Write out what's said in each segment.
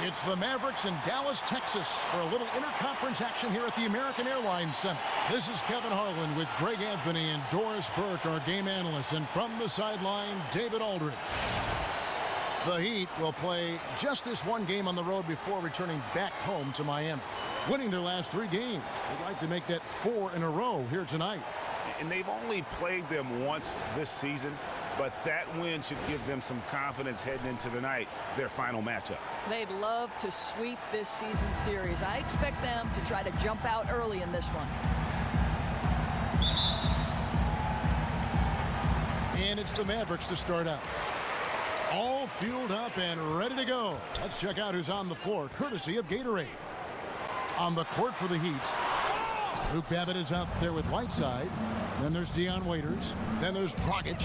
It's the Mavericks in Dallas, Texas for a little interconference action here at the American Airlines Center. This is Kevin Harlan with Greg Anthony and Doris Burke, our game analysts, and from the sideline, David Aldridge. The Heat will play just this one game on the road before returning back home to Miami. Winning their last 3 games, they'd like to make that 4 in a row here tonight. And they've only played them once this season, but that win should give them some confidence heading into tonight, their final matchup. They'd love to sweep this season series. I expect them to try to jump out early in this one. And it's the Mavericks to start out. All fueled up and ready to go. Let's check out who's on the floor, courtesy of Gatorade. On the court for the Heat, Luke Babbitt is out there with Whiteside. Then there's Dion Waiters. Then there's Dragic.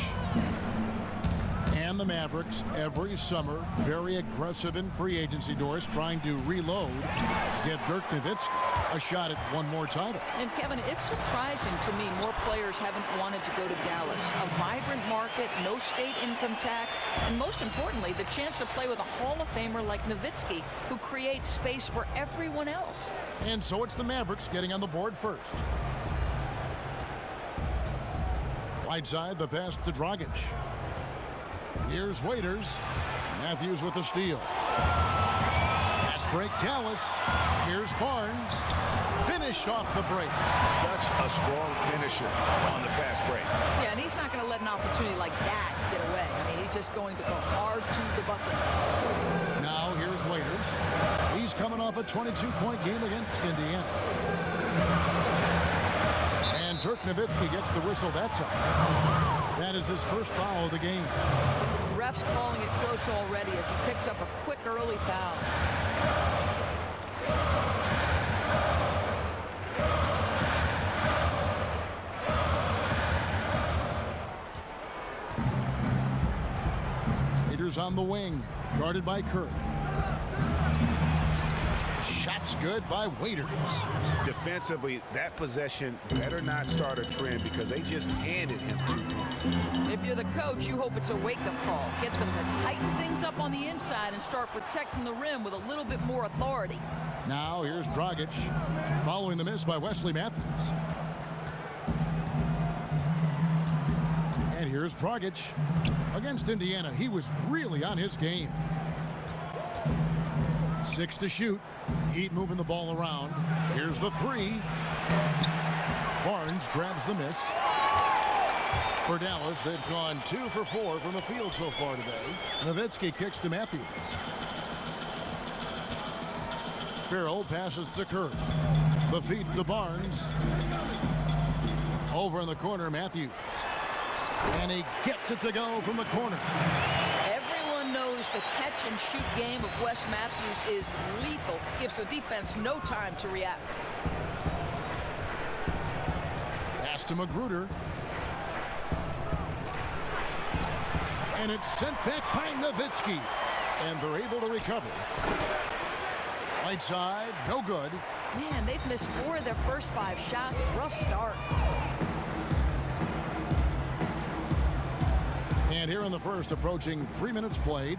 And the Mavericks, every summer, very aggressive in free agency, Doris, trying to reload to give Dirk Nowitzki a shot at one more title. And, Kevin, it's surprising to me more players haven't wanted to go to Dallas. A vibrant market, no state income tax, and most importantly, the chance to play with a Hall of Famer like Nowitzki, who creates space for everyone else. And so it's the Mavericks getting on the board first. Whiteside, the pass to Dragic. Here's Waiters. Matthews with the steal. Pass break, Dallas. Here's Barnes. Finished off the break. Such a strong finisher on the fast break. Yeah, and he's not going to let an opportunity like that get away. I mean, he's just going to go hard to the bucket. Now here's Waiters. He's coming off a 22-point game against Indiana. And Dirk Nowitzki gets the whistle that time. That is his first foul of the game. Ref's calling it close already as he picks up a quick early foul. Waiters on the wing, guarded by Kerr. Shots good by Waiters. Defensively, that possession better not start a trend because they just handed him 2 points. If you're the coach, you hope it's a wake-up call. Get them to tighten things up on the inside and start protecting the rim with a little bit more authority. Now here's Dragic, following the miss by Wesley Matthews. And here's Dragic. Against Indiana, he was really on his game. 6 to shoot. Heat moving the ball around. Here's the 3. Barnes grabs the miss. For Dallas, they've gone 2 for 4 from the field so far today. Nowitzki kicks to Matthews. Farrell passes to Kerr. The feed to Barnes. Over in the corner, Matthews. And he gets it to go from the corner. Knows the catch-and-shoot game of Wes Matthews is lethal. Gives the defense no time to react. Pass to Magruder. And it's sent back by Nowitzki. And they're able to recover. Right side, no good. Man, they've missed 4 of their first 5 shots. Rough start. And here in the first, approaching 3 minutes played.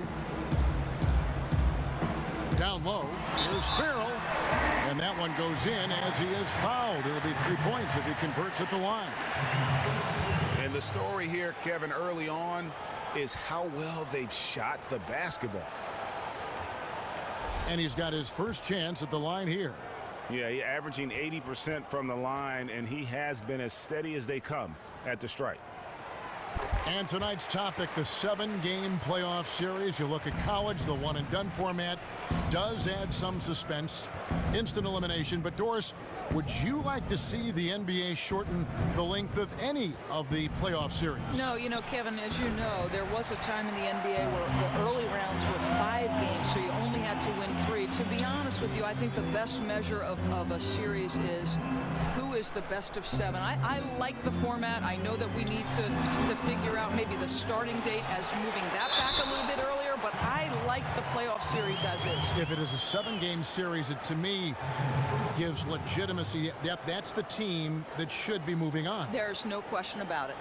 Down low, here's Farrell. And that one goes in as he is fouled. It'll be 3 points if he converts at the line. And the story here, Kevin, early on is how well they've shot the basketball. And he's got his first chance at the line here. Yeah, he's averaging 80% from the line, and he has been as steady as they come at the strike. And tonight's topic, the 7-game playoff series. You look at college, the one-and-done format does add some suspense, instant elimination. But, Doris, would you like to see the NBA shorten the length of any of the playoff series? No, you know, Kevin, as you know, there was a time in the NBA where the early rounds were 5 games, so you only had to win 3. To be honest with you, I think the best measure of a series is who is the best of 7. I like the format. I know that we need to figure out maybe the starting date as moving that back a little bit earlier, but I like the playoff series as is. If it is a 7-game series, it to me gives legitimacy. Yep, that's the team that should be moving on. There's no question about it.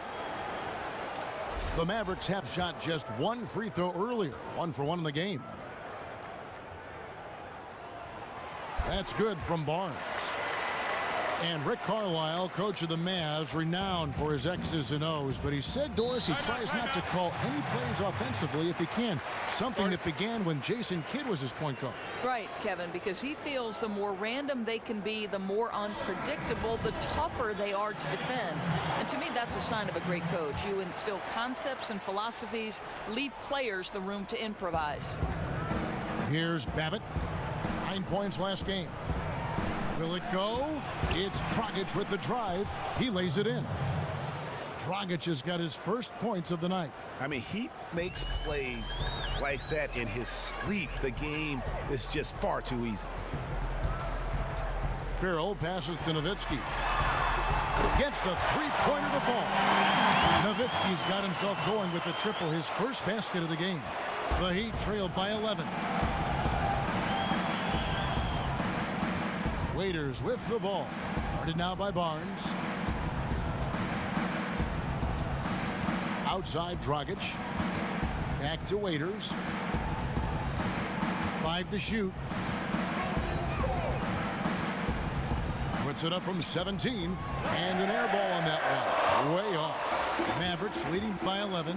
The Mavericks have shot just 1 free throw earlier, 1 for 1 in the game. That's good from Barnes. And Rick Carlisle, coach of the Mavs, renowned for his X's and O's, but he said, Doris, he tries not to call any plays offensively if he can, something that began when Jason Kidd was his point guard. Right, Kevin, because he feels the more random they can be, the more unpredictable, the tougher they are to defend. And to me, that's a sign of a great coach. You instill concepts and philosophies, leave players the room to improvise. Here's Babbitt. 9 points last game. Will it go? It's Dragic with the drive. He lays it in. Dragic has got his first points of the night. I mean, he makes plays like that in his sleep. The game is just far too easy. Farrell passes to Nowitzki. Gets the three-pointer to fall. Nowitzki's got himself going with the triple, his first basket of the game. The Heat trailed by 11. Waiters with the ball. Guarded now by Barnes. Outside Dragic. Back to Waiters. 5 to shoot. Puts it up from 17. And an air ball on that one. Way off. Mavericks leading by 11.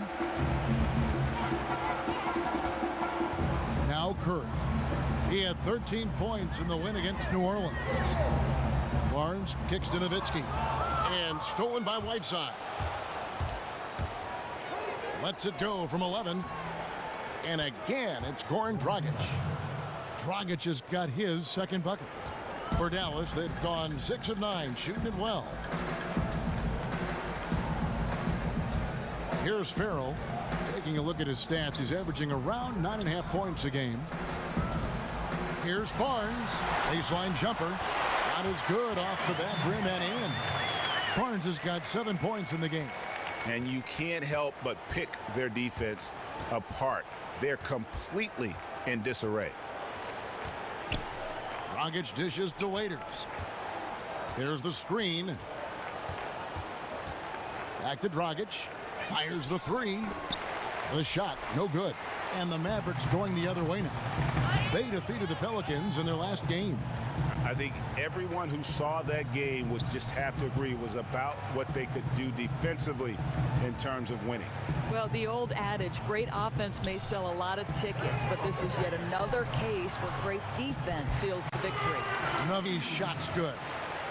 Now Curry. He had 13 points in the win against New Orleans. Barnes kicks to Nowitzki. And stolen by Whiteside. Lets it go from 11. And again, it's Goran Dragic. Dragic has got his second bucket. For Dallas, they've gone 6 of 9, shooting it well. Here's Farrell. Taking a look at his stats, he's averaging around 9.5 points a game. Here's Barnes. Baseline jumper. Shot is good off the back rim and in. Barnes has got 7 points in the game. And you can't help but pick their defense apart. They're completely in disarray. Dragic dishes to Waiters. There's the screen. Back to Dragic. Fires the three. The shot, no good. And the Mavericks going the other way now. They defeated the Pelicans in their last game. I think everyone who saw that game would just have to agree it was about what they could do defensively in terms of winning. Well, the old adage, great offense may sell a lot of tickets, but this is yet another case where great defense seals the victory. Navi's shot's good.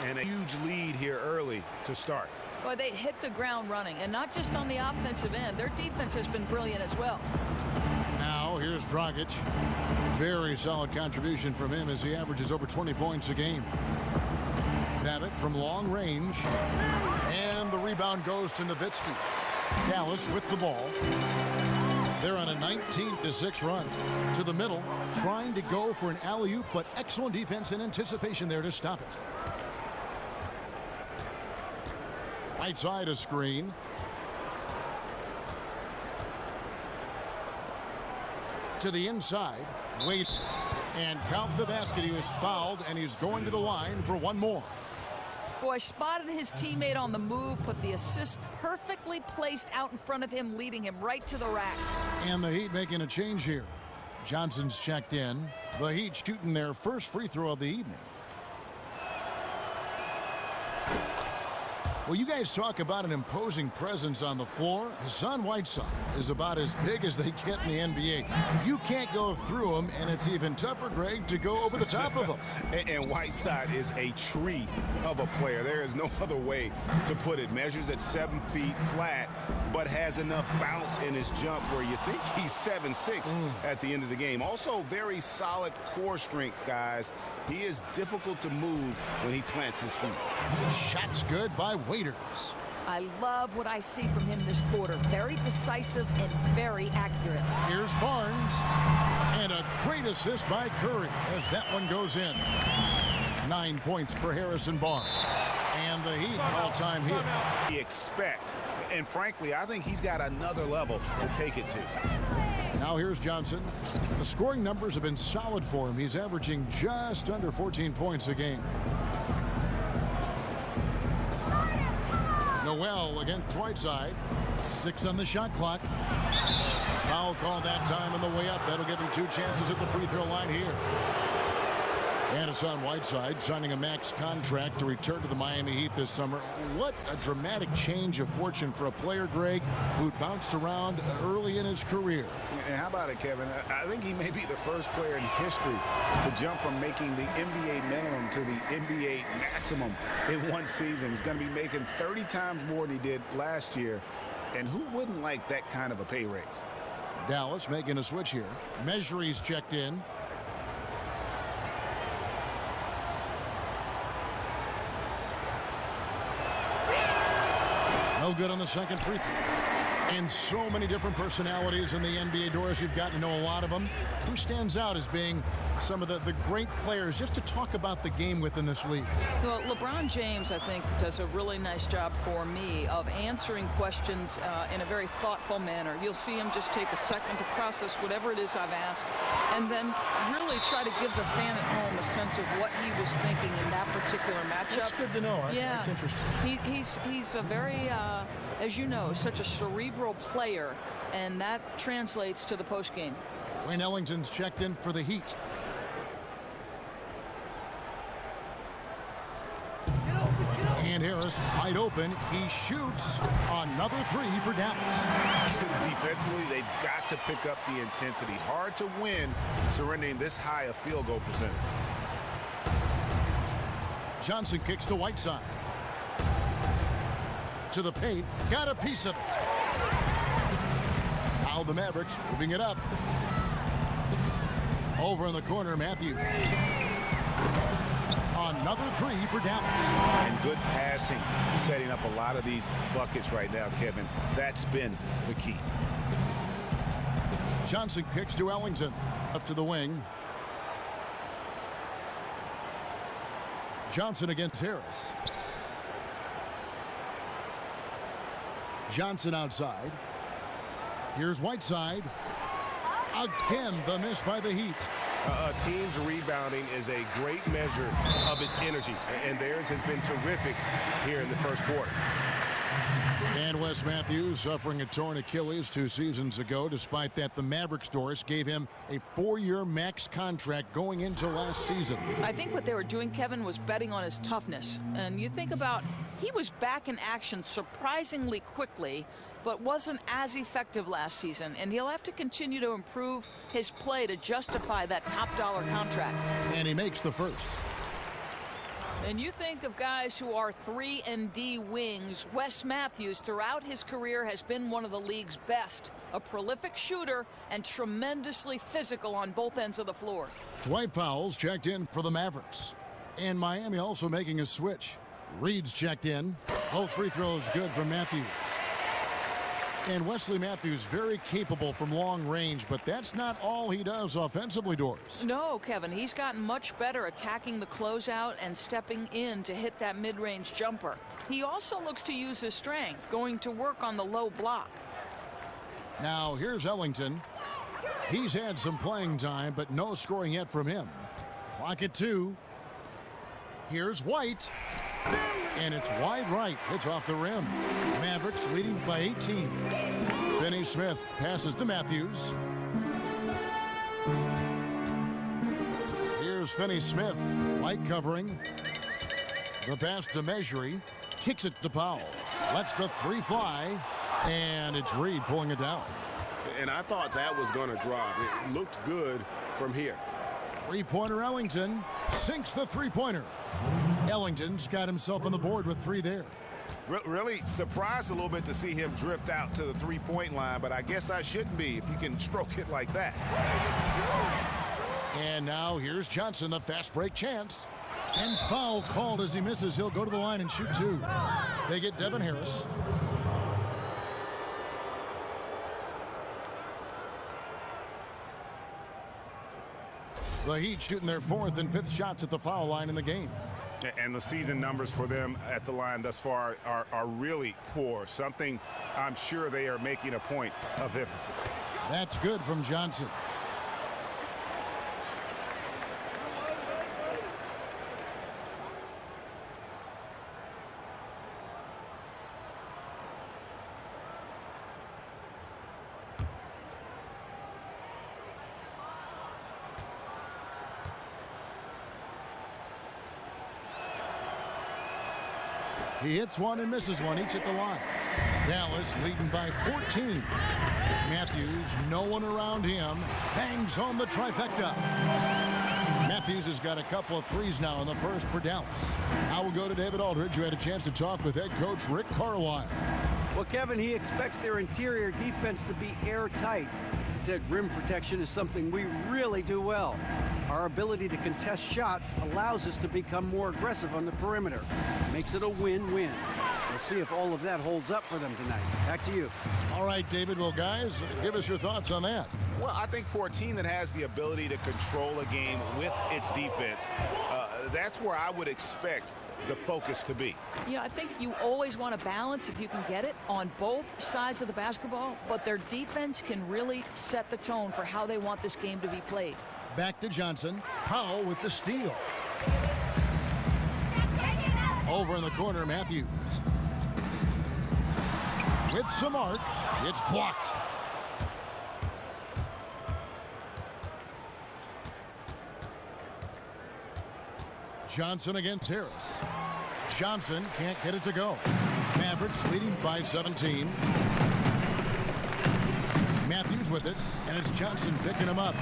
And a huge lead here early to start. Boy, they hit the ground running, and not just on the offensive end. Their defense has been brilliant as well. Now, here's Dragic. Very solid contribution from him as he averages over 20 points a game. Babbitt from long range. And the rebound goes to Nowitzki. Dallas with the ball. They're on a 19-6 run. To the middle, trying to go for an alley-oop, but excellent defense and anticipation there to stop it. Right side a screen. To the inside. Waits and count the basket. He was fouled, and he's going to the line for one more. Boy, spotted his teammate on the move, put the assist perfectly placed out in front of him, leading him right to the rack. And the Heat making a change here. Johnson's checked in. The Heat shooting their first free throw of the evening. Well, you guys talk about an imposing presence on the floor. Hassan Whiteside is about as big as they get in the NBA. You can't go through him, and it's even tougher, Greg, to go over the top of him. And Whiteside is a tree of a player. There is no other way to put it. Measures at 7 feet flat, but has enough bounce in his jump where you think he's 7'6" at the end of the game. Also, very solid core strength, guys. He is difficult to move when he plants his feet. Shot's good by Waiters. I love what I see from him this quarter. Very decisive and very accurate. Here's Barnes. And a great assist by Curry as that one goes in. 9 points for Harrison Barnes. And the Heat all-time hit. We expect, and frankly, I think he's got another level to take it to. Now here's Johnson. The scoring numbers have been solid for him. He's averaging just under 14 points a game. Noel against Whiteside. 6 on the shot clock. Foul called that time on the way up. That'll give him 2 chances at the free throw line here. And Hassan Whiteside signing a max contract to return to the Miami Heat this summer. What a dramatic change of fortune for a player, Greg, who'd bounced around early in his career. And how about it, Kevin? I think he may be the first player in history to jump from making the NBA minimum to the NBA maximum in one season. He's going to be making 30 times more than he did last year. And who wouldn't like that kind of a pay raise? Dallas making a switch here. Mejri's checked in. No good on the second free throw. And so many different personalities in the NBA, Doris. You've gotten to know a lot of them. Who stands out as being some of the great players just to talk about the game within this league? Well, LeBron James, I think, does a really nice job for me of answering questions in a very thoughtful manner. You'll see him just take a second to process whatever it is I've asked and then really try to give the fan at home a sense of what he was thinking in that particular matchup. That's good to know. Yeah. That's interesting. He's a very, as you know, such a cerebral player, and that translates to the postgame. Wayne Ellington's checked in for the Heat. And Harris wide open. He shoots another three for Dallas. Defensively, they've got to pick up the intensity. Hard to win surrendering this high a field goal percentage. Johnson kicks to Whiteside. To the paint. Got a piece of it. Now the Mavericks moving it up. Over in the corner, Matthews. Another three for Dallas. And good passing, setting up a lot of these buckets right now, Kevin. That's been the key. Johnson kicks to Ellington. Left to the wing. Johnson against Harris. Johnson outside. Here's Whiteside. Again, the miss by the Heat. A team's rebounding is a great measure of its energy, and theirs has been terrific here in the first quarter. And Wes Matthews suffering a torn Achilles 2 seasons ago. Despite that, the Mavericks, Doris, gave him a 4-year max contract going into last season. I think what they were doing, Kevin, was betting on his toughness. And you think about, he was back in action surprisingly quickly, but wasn't as effective last season. And he'll have to continue to improve his play to justify that top dollar contract. And he makes the first. And you think of guys who are 3-and-D wings. Wes Matthews, throughout his career, has been one of the league's best. A prolific shooter and tremendously physical on both ends of the floor. Dwight Powell's checked in for the Mavericks. And Miami also making a switch. Reed's checked in. Both free throws good from Matthews. And Wesley Matthews very capable from long range, but that's not all he does offensively, Doris. No, Kevin, he's gotten much better attacking the closeout and stepping in to hit that mid-range jumper. He also looks to use his strength, going to work on the low block. Now here's Ellington. He's had some playing time, but no scoring yet from him. Clock at 2. Here's White. And it's wide right. It's off the rim. Mavericks leading by 18. Finney Smith passes to Matthews. Here's Finney Smith. White covering. The pass to Mejri. Kicks it to Powell. Lets the three fly. And it's Reed pulling it down. And I thought that was going to drop. It looked good from here. Three-pointer Ellington sinks the three-pointer. Ellington's got himself on the board with 3 there. Really surprised a little bit to see him drift out to the three-point line, but I guess I shouldn't be if you can stroke it like that. And now here's Johnson, the fast break chance. And foul called as he misses. He'll go to the line and shoot 2. They get Devin Harris. The Heat shooting their 4th and 5th shots at the foul line in the game. And the season numbers for them at the line thus far are really poor. Something I'm sure they are making a point of emphasis. That's good from Johnson. He hits one and misses one, each at the line. Dallas leading by 14. Matthews, no one around him, bangs home the trifecta. Matthews has got a couple of threes now in the first for Dallas. Now we'll go to David Aldridge, who had a chance to talk with head coach Rick Carlisle. Well, Kevin, he expects their interior defense to be airtight. He said rim protection is something we really do well. Our ability to contest shots allows us to become more aggressive on the perimeter. Makes it a win-win. We'll see if all of that holds up for them tonight. Back to you. All right, David. Well, guys, give us your thoughts on that. Well, I think for a team that has the ability to control a game with its defense, that's where I would expect the focus to be. Yeah, I think you always want to balance, if you can get it, on both sides of the basketball, but their defense can really set the tone for how they want this game to be played. Back to Johnson. Powell with the steal. Over in the corner, Matthews. With some arc, it's blocked. Johnson against Harris. Johnson can't get it to go. Mavericks leading by 17. Matthews with it, and it's Johnson picking him up.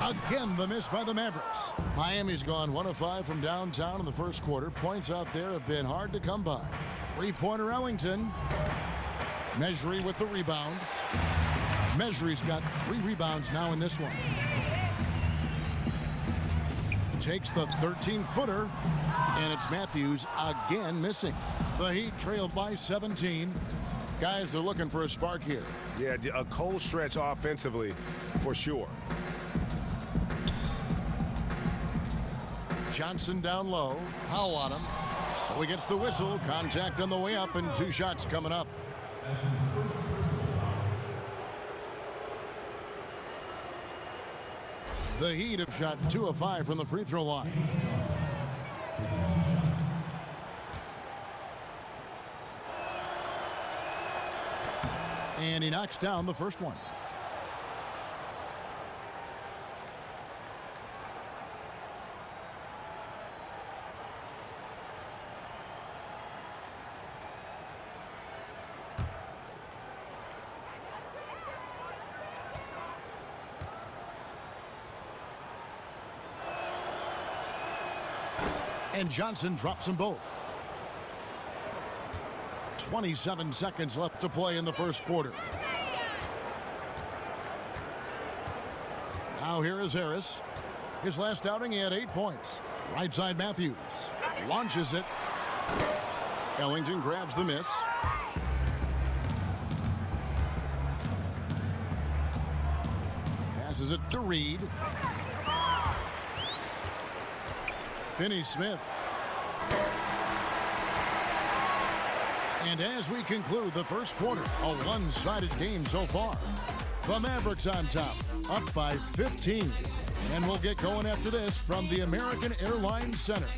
Again, the miss by the Mavericks. Miami's gone 1 of 5 from downtown in the first quarter. Points out there have been hard to come by. Three-pointer Ellington. Mejri with the rebound. Mejri's got 3 rebounds now in this one. Takes the 13-footer, and it's Matthews again missing. The Heat trailed by 17. Guys, they're looking for a spark here. Yeah, a cold stretch offensively for sure. Johnson down low. Powell on him. So he gets the whistle. Contact on the way up, and 2 shots coming up. The Heat have shot 2 of 5 from the free throw line. And he knocks down the first one. And Johnson drops them both. 27 seconds left to play in the first quarter. Now here is Harris. His last outing, he had 8 points. Right side Matthews. Launches it. Ellington grabs the miss. Passes it to Reed. Finney-Smith. And as we conclude the first quarter, a one-sided game so far. The Mavericks on top, up by 15. And we'll get going after this from the American Airlines Center.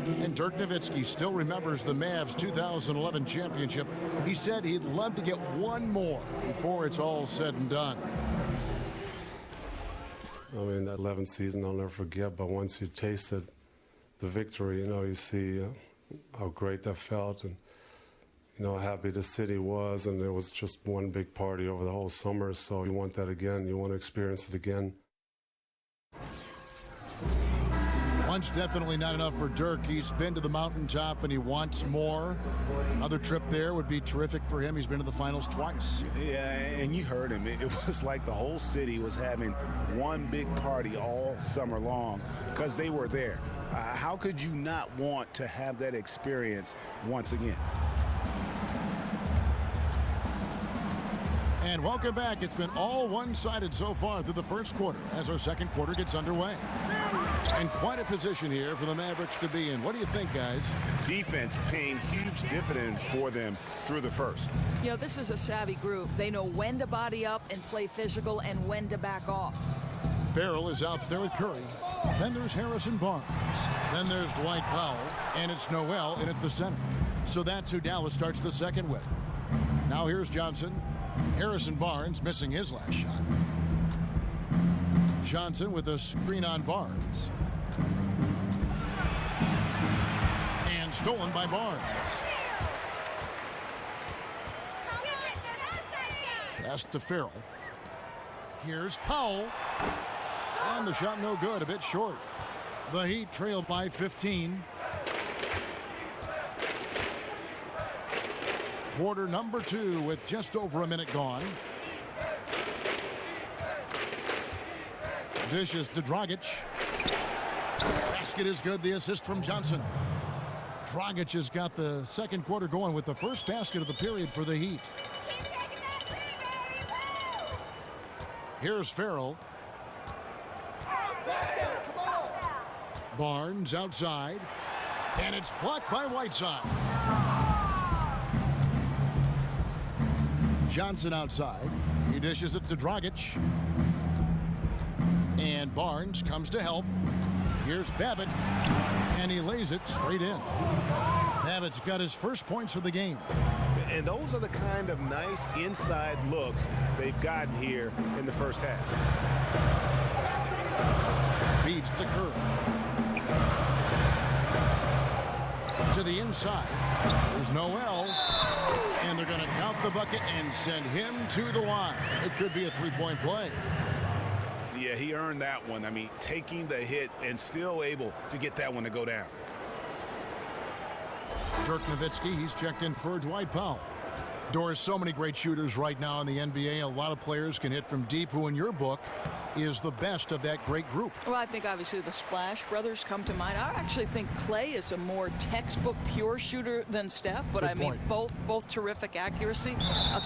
And Dirk Nowitzki still remembers the Mavs 2011 championship. He said he'd love to get one more before it's all said and done. I mean, that 11th season I'll never forget, but once you tasted the victory, you know, you see how great that felt and, you know, how happy the city was, and there was just one big party over the whole summer, so you want that again, you want to experience it again. Once definitely not enough for Dirk. He's been to the mountaintop and he wants more. Another trip there would be terrific for him. He's been to the finals twice. Yeah, and you heard him. It was like the whole city was having one big party all summer long because they were there. How could you not want to have that experience once again? And welcome back. It's been all one-sided so far through the first quarter as our second quarter gets underway. And quite a position here for the Mavericks to be in. What do you think, guys? Defense paying huge dividends for them through the first. You know, this is a savvy group. They know when to body up and play physical and when to back off. Farrell is out there with Curry. Then there's Harrison Barnes. Then there's Dwight Powell. And it's Noel in at the center. So that's who Dallas starts the second with. Now here's Johnson. Harrison Barnes missing his last shot. Johnson with a screen on Barnes. And stolen by Barnes. Pass to Farrell. Here's Powell. And the shot no good, a bit short. The Heat trail by 15. Quarter number 2 with just over a minute gone. Dishes to Dragic. Basket is good. The assist from Johnson. Dragic has got the second quarter going with the first basket of the period for the Heat. Here's Farrell. Barnes outside. And it's blocked by Whiteside. Johnson outside. He dishes it to Dragic. And Barnes comes to help. Here's Babbitt. And he lays it straight in. Babbitt's got his first points of the game. And those are the kind of nice inside looks they've gotten here in the first half. Feeds to Curry. To the inside. There's Noel. And they're going to count the bucket and send him to the line. It could be a three-point play. Yeah, he earned that one. I mean, taking the hit and still able to get that one to go down. Dirk Nowitzki, he's checked in for Dwight Powell. Doris, so many great shooters right now in the NBA. A lot of players can hit from deep. Who, in your book, is the best of that great group? Well, I think obviously the Splash Brothers come to mind. I actually think Clay is a more textbook pure shooter than Steph, but Good I mean point. both terrific accuracy.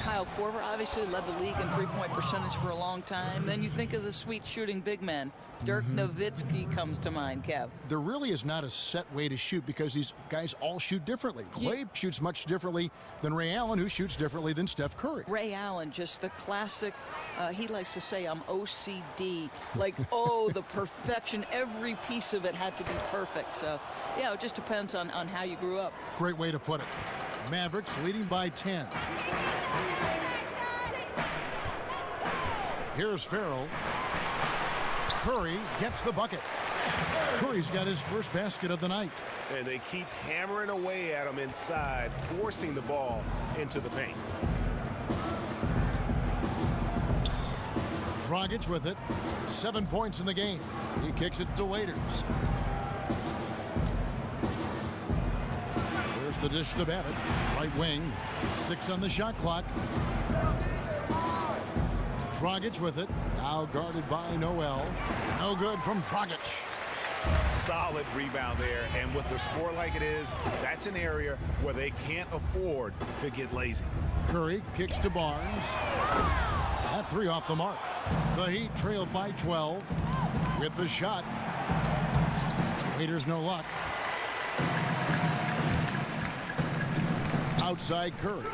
Kyle Korver obviously led the league in three-point percentage for a long time. Then you think of the sweet shooting big man. Dirk Nowitzki comes to mind, Kev. There really is not a set way to shoot because these guys all shoot differently. Clay shoots much differently than Ray Allen, who shoots differently than Steph Curry. Ray Allen, just the classic, he likes to say I'm OCD. Like, oh, the perfection. Every piece of it had to be perfect. So, yeah, it just depends on how you grew up. Great way to put it. Mavericks leading by 10. Here's Farrell. Curry gets the bucket. Curry's got his first basket of the night. And they keep hammering away at him inside, forcing the ball into the paint. Dragic with it. 7 points in the game. He kicks it to Waiters. There's the dish to Babbitt. Right wing. 6 on the shot clock. Dragic with it. Now guarded by Noel. No good from Dragic. Solid rebound there. And with the score like it is, that's an area where they can't afford to get lazy. Curry kicks to Barnes. That three off the mark. The Heat trailed by 12 with the shot. Waiters no luck. Outside Curry.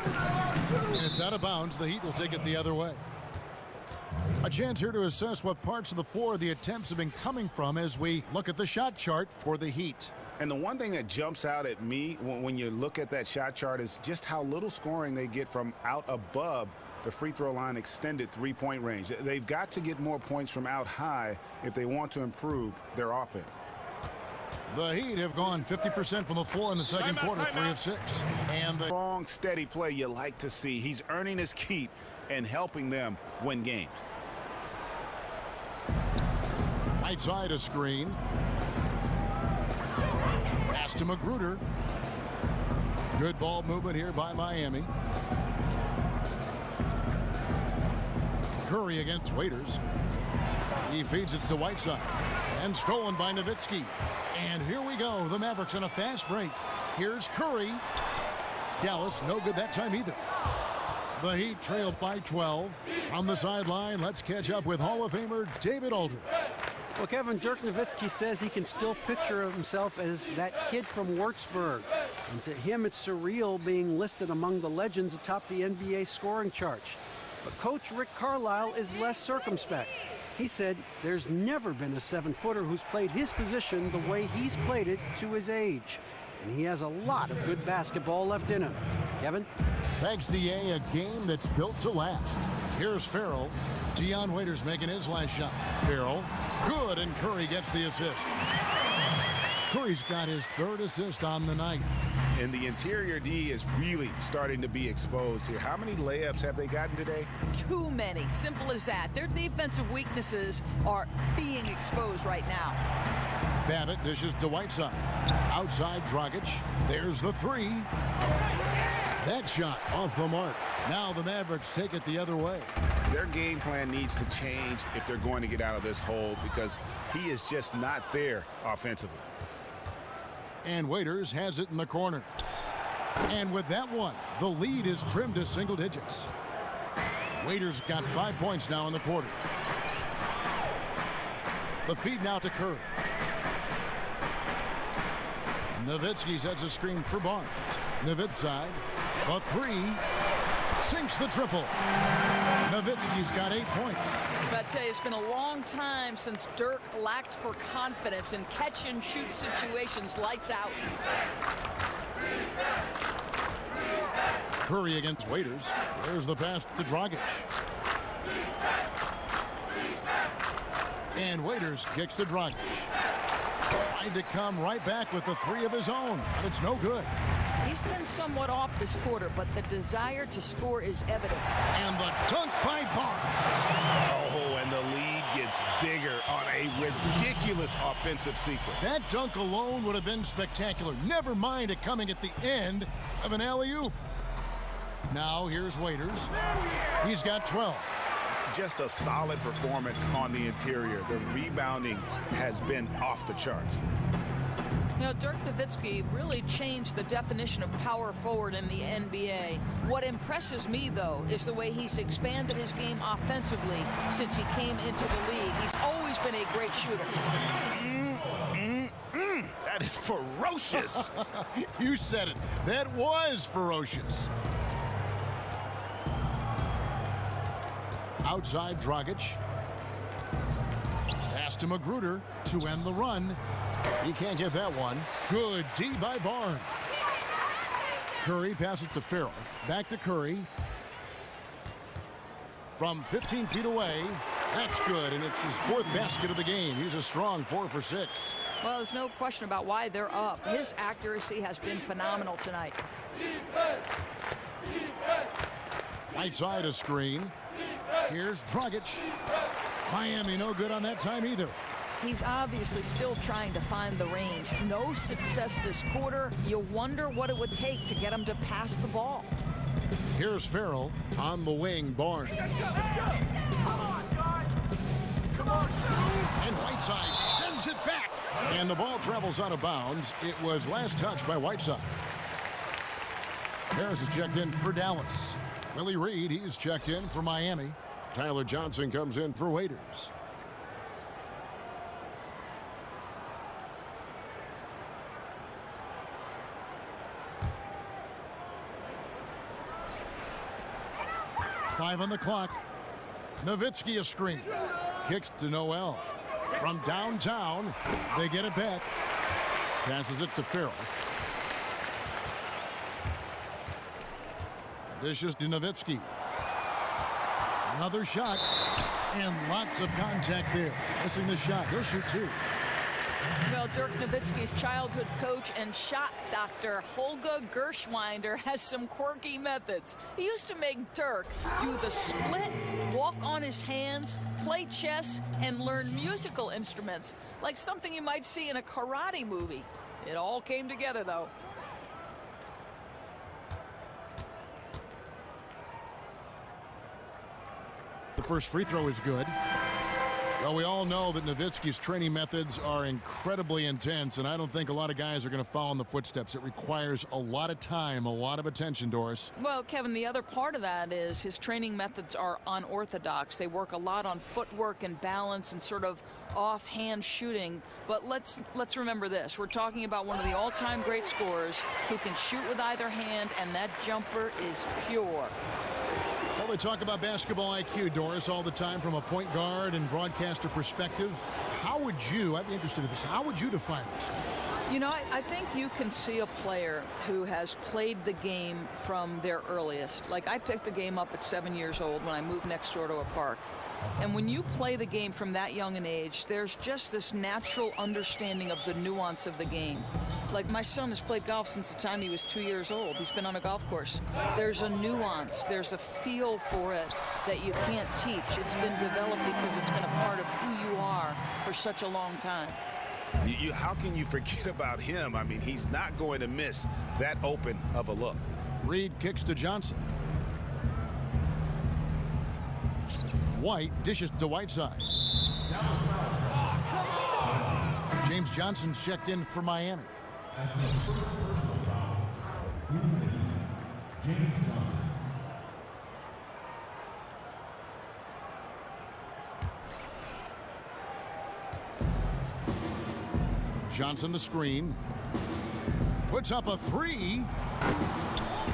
And it's out of bounds. The Heat will take it the other way. A chance here to assess what parts of the floor the attempts have been coming from as we look at the shot chart for the Heat. And the one thing that jumps out at me when you look at that shot chart is just how little scoring they get from out above the free throw line extended three-point range. They've got to get more points from out high if they want to improve their offense. The Heat have gone 50% from the floor in the second quarter, 3 of 6. And the Strong, steady play you like to see. He's earning his keep and helping them win games. right side a screen. Pass to Magruder. Good ball movement here by Miami. Curry against Waiters. He feeds it to Whiteside. And stolen by Nowitzki. And here we go. The Mavericks on a fast break. Here's Curry. Dallas, no good that time either. The Heat trailed by 12. On the sideline, let's catch up with Hall of Famer David Aldridge. Well, Kevin, Dirk Nowitzki says he can still picture himself as that kid from Würzburg. And to him, it's surreal being listed among the legends atop the NBA scoring chart. But Coach Rick Carlisle is less circumspect. He said there's never been a 7-footer who's played his position the way he's played it to his age. And he has a lot of good basketball left in him. Kevin? Thanks, D.A. A game that's built to last. Here's Farrell. Dion Waiters making his last shot. Farrell, good, and Curry gets the assist. Curry's got his 3rd assist on the night. And the interior D is really starting to be exposed here. How many layups have they gotten today? Too many. Simple as that. Their defensive weaknesses are being exposed right now. Babbitt dishes to Whiteside. Outside Dragic. There's the 3. That shot off the mark. Now the Mavericks take it the other way. Their game plan needs to change if they're going to get out of this hole, because he is just not there offensively. And Waiters has it in the corner. And with that one, the lead is trimmed to single digits. Waiters got 5 points now in the quarter. The feed now to Curry. Nowitzki sets a screen for Barnes. Nowitzki, a 3, sinks the triple. Nowitzki's got 8 points. But I tell you, it's been a long time since Dirk lacked for confidence in catch-and-shoot situations. Lights out. Curry against Waiters. There's the pass to Dragic. And Waiters kicks to Dragic. Tried to come right back with the 3 of his own, but it's no good. He's been somewhat off this quarter, but the desire to score is evident. And the dunk by Barnes. Oh, and the lead gets bigger on a ridiculous offensive sequence. That dunk alone would have been spectacular. Never mind it coming at the end of an alley-oop. Now here's Waiters. He's got 12. Just a solid performance on the interior. The rebounding has been off the charts. You know, Dirk Nowitzki really changed the definition of power forward in the NBA. What impresses me, though, is the way he's expanded his game offensively since he came into the league. He's always been a great shooter. That is ferocious. You said it. That was ferocious. Outside Dragic. Pass to Magruder to end the run. He can't get that one. Good D by Barnes. Curry passes to Farrell. Back to Curry. From 15 feet away. That's good, and it's his 4th basket of the game. He's a strong 4 for 6. Well, there's no question about why they're up. His accuracy has been phenomenal tonight. Right side a screen. Here's Dragic. Miami no good on that time either. He's obviously still trying to find the range. No success this quarter. You wonder what it would take to get him to pass the ball. Here's Farrell on the wing. Barnes. And Whiteside sends it back. And the ball travels out of bounds. It was last touched by Whiteside. Harris is checked in for Dallas. Willie Reed, he's checked in for Miami. Tyler Johnson comes in for Waiters. Five on the clock. Nowitzki a screen. Kicks to Noel. From downtown, they get it back. Passes it to Farrell. Dishes to Nowitzki. Another shot. And lots of contact there. Missing the shot. He'll shoot 2. Well, Dirk Nowitzki's childhood coach and shot doctor, Holger Gershwinder, has some quirky methods. He used to make Dirk do the split, walk on his hands, play chess, and learn musical instruments, like something you might see in a karate movie. It all came together, though. The first free throw is good. Well, we all know that Nowitzki's training methods are incredibly intense, and I don't think a lot of guys are going to follow in the footsteps. It requires a lot of time, a lot of attention, Doris. Well, Kevin, the other part of that is his training methods are unorthodox. They work a lot on footwork and balance and sort of offhand shooting. But let's remember this. We're talking about one of the all-time great scorers who can shoot with either hand, and that jumper is pure. Well, they talk about basketball IQ, Doris, all the time from a point guard and broadcaster perspective. How would you, I'd be interested in this, how would you define it? You know, I think you can see a player who has played the game from their earliest. Like, I picked the game up at 7 years old when I moved next door to a park. And when you play the game from that young an age, there's just this natural understanding of the nuance of the game. Like, my son has played golf since the time he was 2 years old. He's been on a golf course. There's a nuance, there's a feel for it that you can't teach. It's been developed because it's been a part of who you are for such a long time. How can you forget about him? I mean, he's not going to miss that open of a look. Reed kicks to Johnson. White dishes to Whiteside. James Johnson checked in for Miami. James Johnson. Johnson the screen. Puts up a three.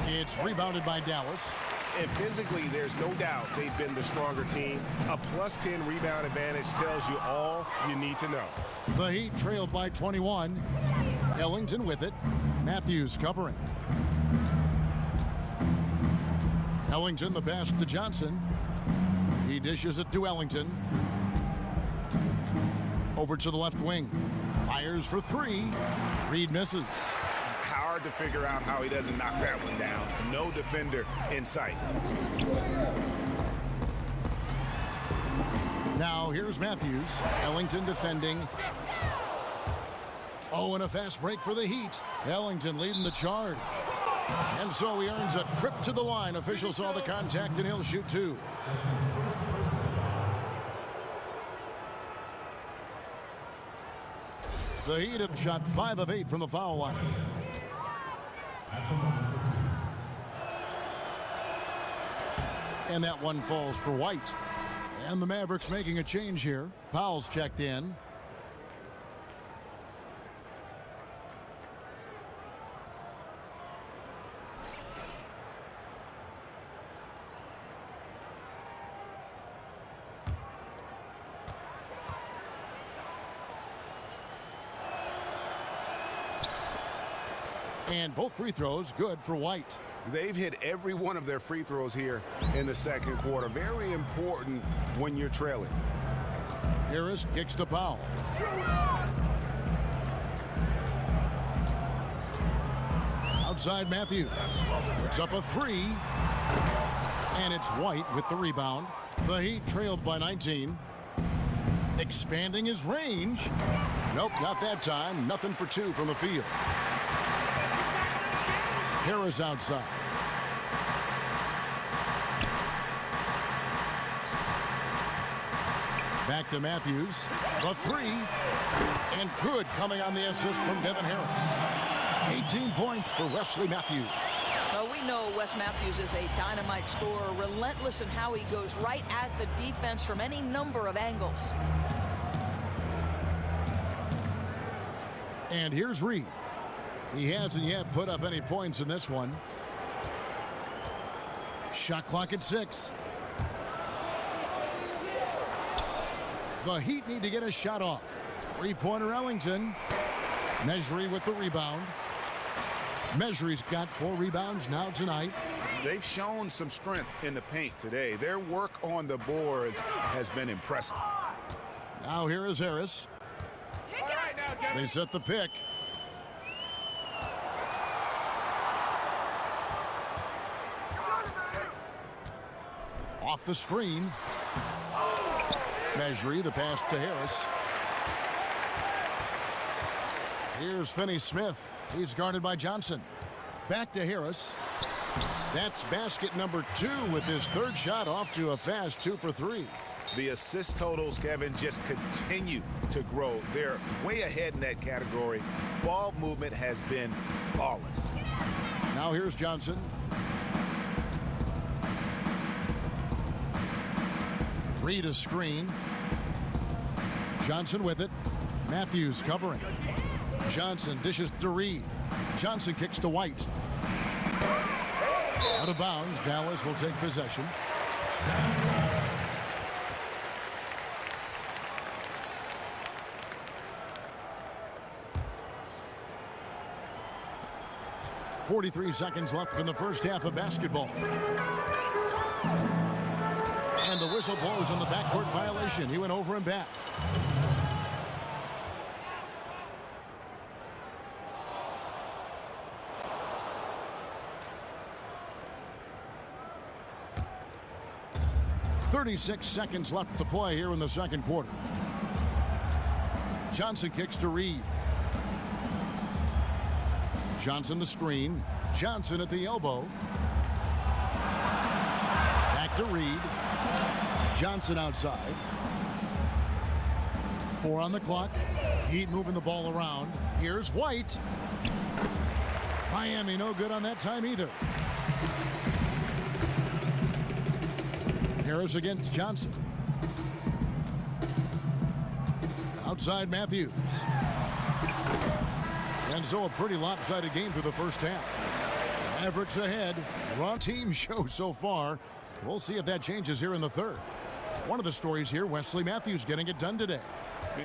It's rebounded by Dallas. And physically, there's no doubt they've been the stronger team. A +10 rebound advantage tells you all you need to know. The Heat trailed by 21. Ellington with it. Matthews covering. Ellington the pass to Johnson. He dishes it to Ellington. Over to the left wing. Fires for three. Reed misses. Hard to figure out how he doesn't knock that one down. No defender in sight. Now here's Matthews. Ellington defending. Oh, and a fast break for the Heat. Ellington leading the charge. And so he earns a trip to the line. Officials saw the contact and he'll shoot two. The Heat have shot 5 of 8 from the foul line. And that one falls for White. And the Mavericks making a change here. Powell's checked in. And both free throws good for White. They've hit every one of their free throws here in the second quarter. Very important when you're trailing. Harris kicks to Powell. Outside Matthews. Puts up a three. And it's White with the rebound. The Heat trailed by 19. Expanding his range. Nope, not that time. Nothing for two from the field. Harris outside. Back to Matthews. The three. And good coming on the assist from Devin Harris. 18 points for Wesley Matthews. Well, we know Wes Matthews is a dynamite scorer, relentless in how he goes right at the defense from any number of angles. And here's Reed. He hasn't yet put up any points in this one. Shot clock at 6. The Heat need to get a shot off. Three-pointer Ellington. Measury with the rebound. Measury's got 4 rebounds now tonight. They've shown some strength in the paint today. Their work on the boards has been impressive. Now here is Harris. They set the pick. Off the screen. Measury, the pass to Harris. Here's Finney-Smith. He's guarded by Johnson. Back to Harris. That's basket number 2 with his third shot off to a fast 2 for 3. The assist totals, Kevin, just continue to grow. They're way ahead in that category. Ball movement has been flawless. Now here's Johnson. Reed a screen. Johnson with it. Matthews covering. Johnson dishes to Reed. Johnson kicks to White. Out of bounds. Dallas will take possession. .43 left in the first half of basketball. And the whistle blows on the backcourt violation. He went over and back. .36 left to play here in the second quarter. Johnson kicks to Reed. Johnson the screen. Johnson at the elbow. Back to Reed. Johnson outside. 4 on the clock. Heat moving the ball around. Here's White. Miami no good on that time either. Harris against Johnson. Outside Matthews. And so a pretty lopsided game through the first half. Mavericks ahead. Raw team show so far. We'll see if that changes here in the third. One of the stories here, Wesley Matthews getting it done today.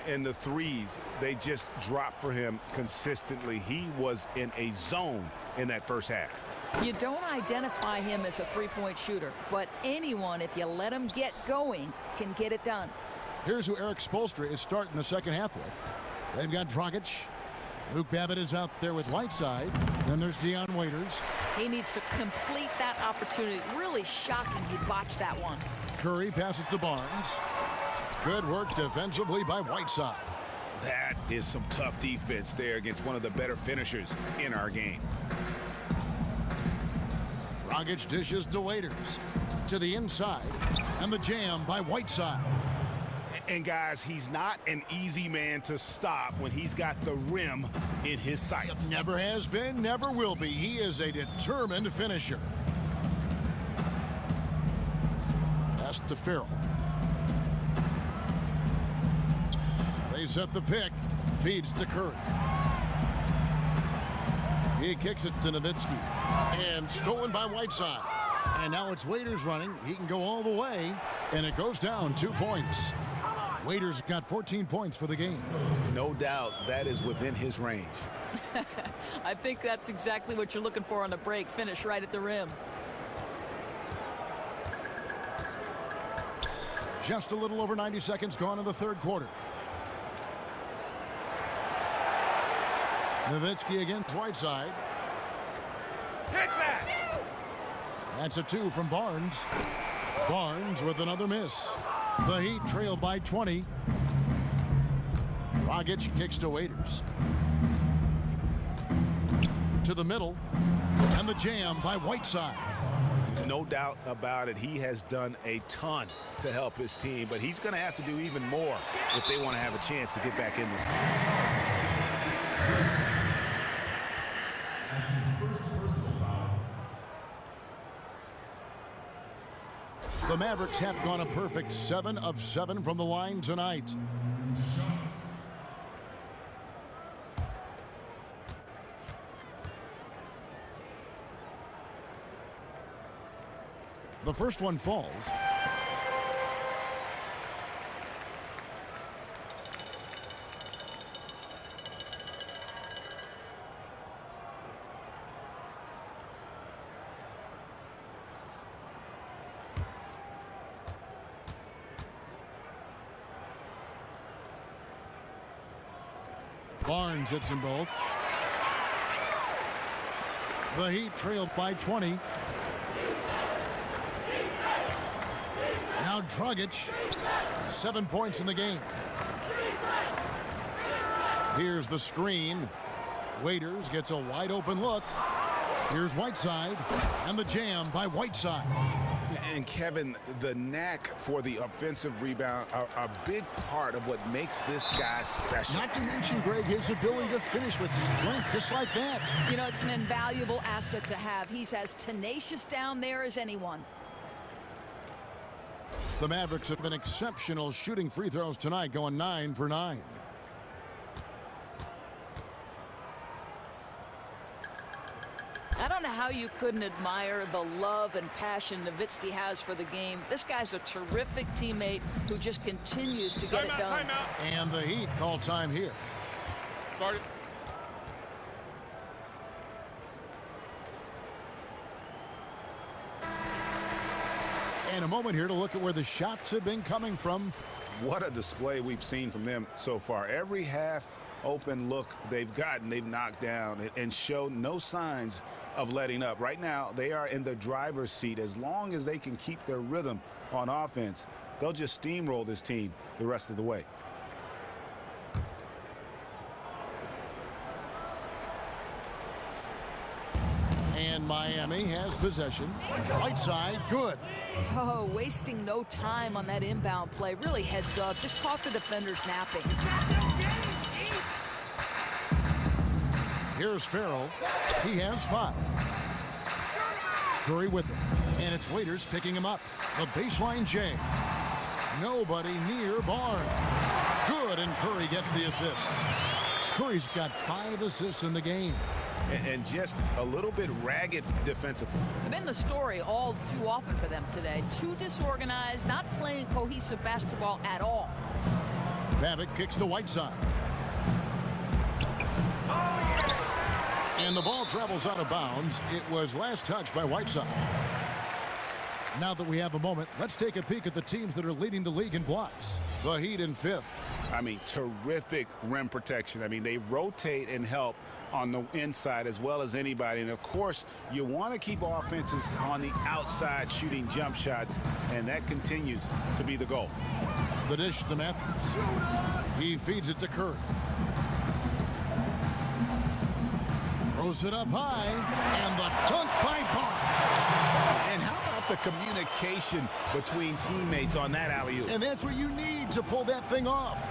And the threes, they just dropped for him consistently. He was in a zone in that first half. You don't identify him as a three-point shooter, but anyone, if you let him get going, can get it done. Here's who Eric Spoelstra is starting the second half with. They've got Dragic. Luke Babbitt is out there with Whiteside. Then there's Dion Waiters. He needs to complete that opportunity. Really shocking he botched that one. Curry passes to Barnes. Good work defensively by Whiteside. That is some tough defense there against one of the better finishers in our game. Dragic dishes to Waiters. To the inside. And the jam by Whiteside. And guys, he's not an easy man to stop when he's got the rim in his sights. Never has been, never will be. He is a determined finisher. Pass to Farrell. They set the pick. Feeds to Curry. He kicks it to Nowitzki. And stolen by Whiteside. And now it's Waiters running. He can go all the way. And it goes down 2 points. Waiters got 14 points for the game. No doubt that is within his range. I think that's exactly what you're looking for on the break. Finish right at the rim. Just a little over 90 seconds gone in the third quarter. Nowitzki against Whiteside. Hit that! That's a 2 from Barnes. Barnes with another miss. The Heat trail by 20. Dragic kicks to Waiters. To the middle. And the jam by Whiteside. No doubt about it. He has done a ton to help his team, but he's going to have to do even more if they want to have a chance to get back in this game. The Mavericks have gone a perfect 7 of 7 from the line tonight. The first one falls. Barnes hits them both. The Heat trailed by 20. Now Dragic, 7 points in the game. Here's the screen. Waiters gets a wide open look. Here's Whiteside, and the jam by Whiteside. And Kevin, the knack for the offensive rebound are a big part of what makes this guy special. Not to mention, Greg, his ability to finish with strength just like that. You know, it's an invaluable asset to have. He's as tenacious down there as anyone. The Mavericks have been exceptional shooting free throws tonight, going 9 for 9. I don't know how you couldn't admire the love and passion Nowitzki has for the game. This guy's a terrific teammate who just continues to get it done. And the Heat call time here. Started. And a moment here to look at where the shots have been coming from. What a display we've seen from them so far. Every half open look they've gotten, they've knocked down and show no signs of letting up. Right now, they are in the driver's seat. As long as they can keep their rhythm on offense, they'll just steamroll this team the rest of the way. And Miami has possession. Right side, good. Oh, wasting no time on that inbound play. Really heads up. Just caught the defenders napping. Here's Farrell. He has 5. Curry with it. And it's Waiters picking him up. The baseline J. Nobody near Barnes. Good, and Curry gets the assist. Curry's got 5 assists in the game. And just a little bit ragged defensively. Been the story all too often for them today. Too disorganized, not playing cohesive basketball at all. Babbitt kicks to Whiteside. And the ball travels out of bounds. It was last touched by Whiteside. Now that we have a moment, let's take a peek at the teams that are leading the league in blocks. The Heat in 5th. I mean, terrific rim protection. I mean, they rotate and help on the inside as well as anybody. And, of course, you want to keep offenses on the outside shooting jump shots, and that continues to be the goal. The dish to Matthews. He feeds it to Curry. Throws it up high, and the dunk by Barnes. And how about the communication between teammates on that alley-oop? And that's what you need to pull that thing off.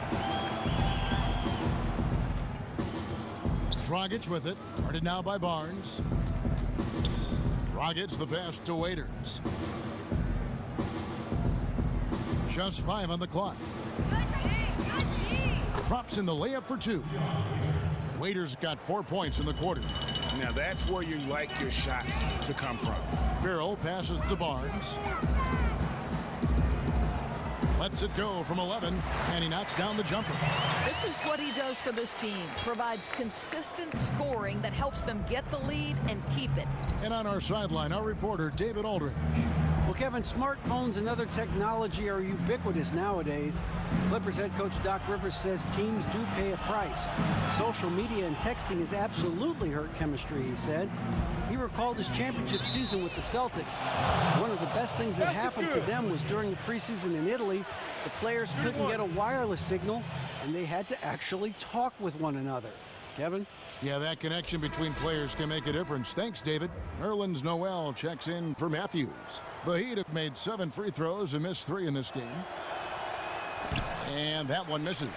Dragic with it. Guarded now by Barnes. Dragic the pass to Waiters. Just 5 on the clock. Drops in the layup for 2. Waiters got 4 points in the quarter. Now that's where you like your shots to come from. Farrell passes to Barnes. Lets it go from 11, and he knocks down the jumper. This is what he does for this team. Provides consistent scoring that helps them get the lead and keep it. And on our sideline, our reporter, David Aldridge. Well, Kevin, smartphones and other technology are ubiquitous nowadays. Clippers head coach Doc Rivers says teams do pay a price. Social media and texting has absolutely hurt chemistry, he said. He recalled his championship season with the Celtics. One of the best things that happened to them was during the preseason in Italy. The players couldn't get a wireless signal, and they had to actually talk with one another. Kevin? Yeah, that connection between players can make a difference. Thanks, David. Nerlens Noel checks in for Matthews. The Heat have made 7 free throws and missed 3 in this game. And that one misses.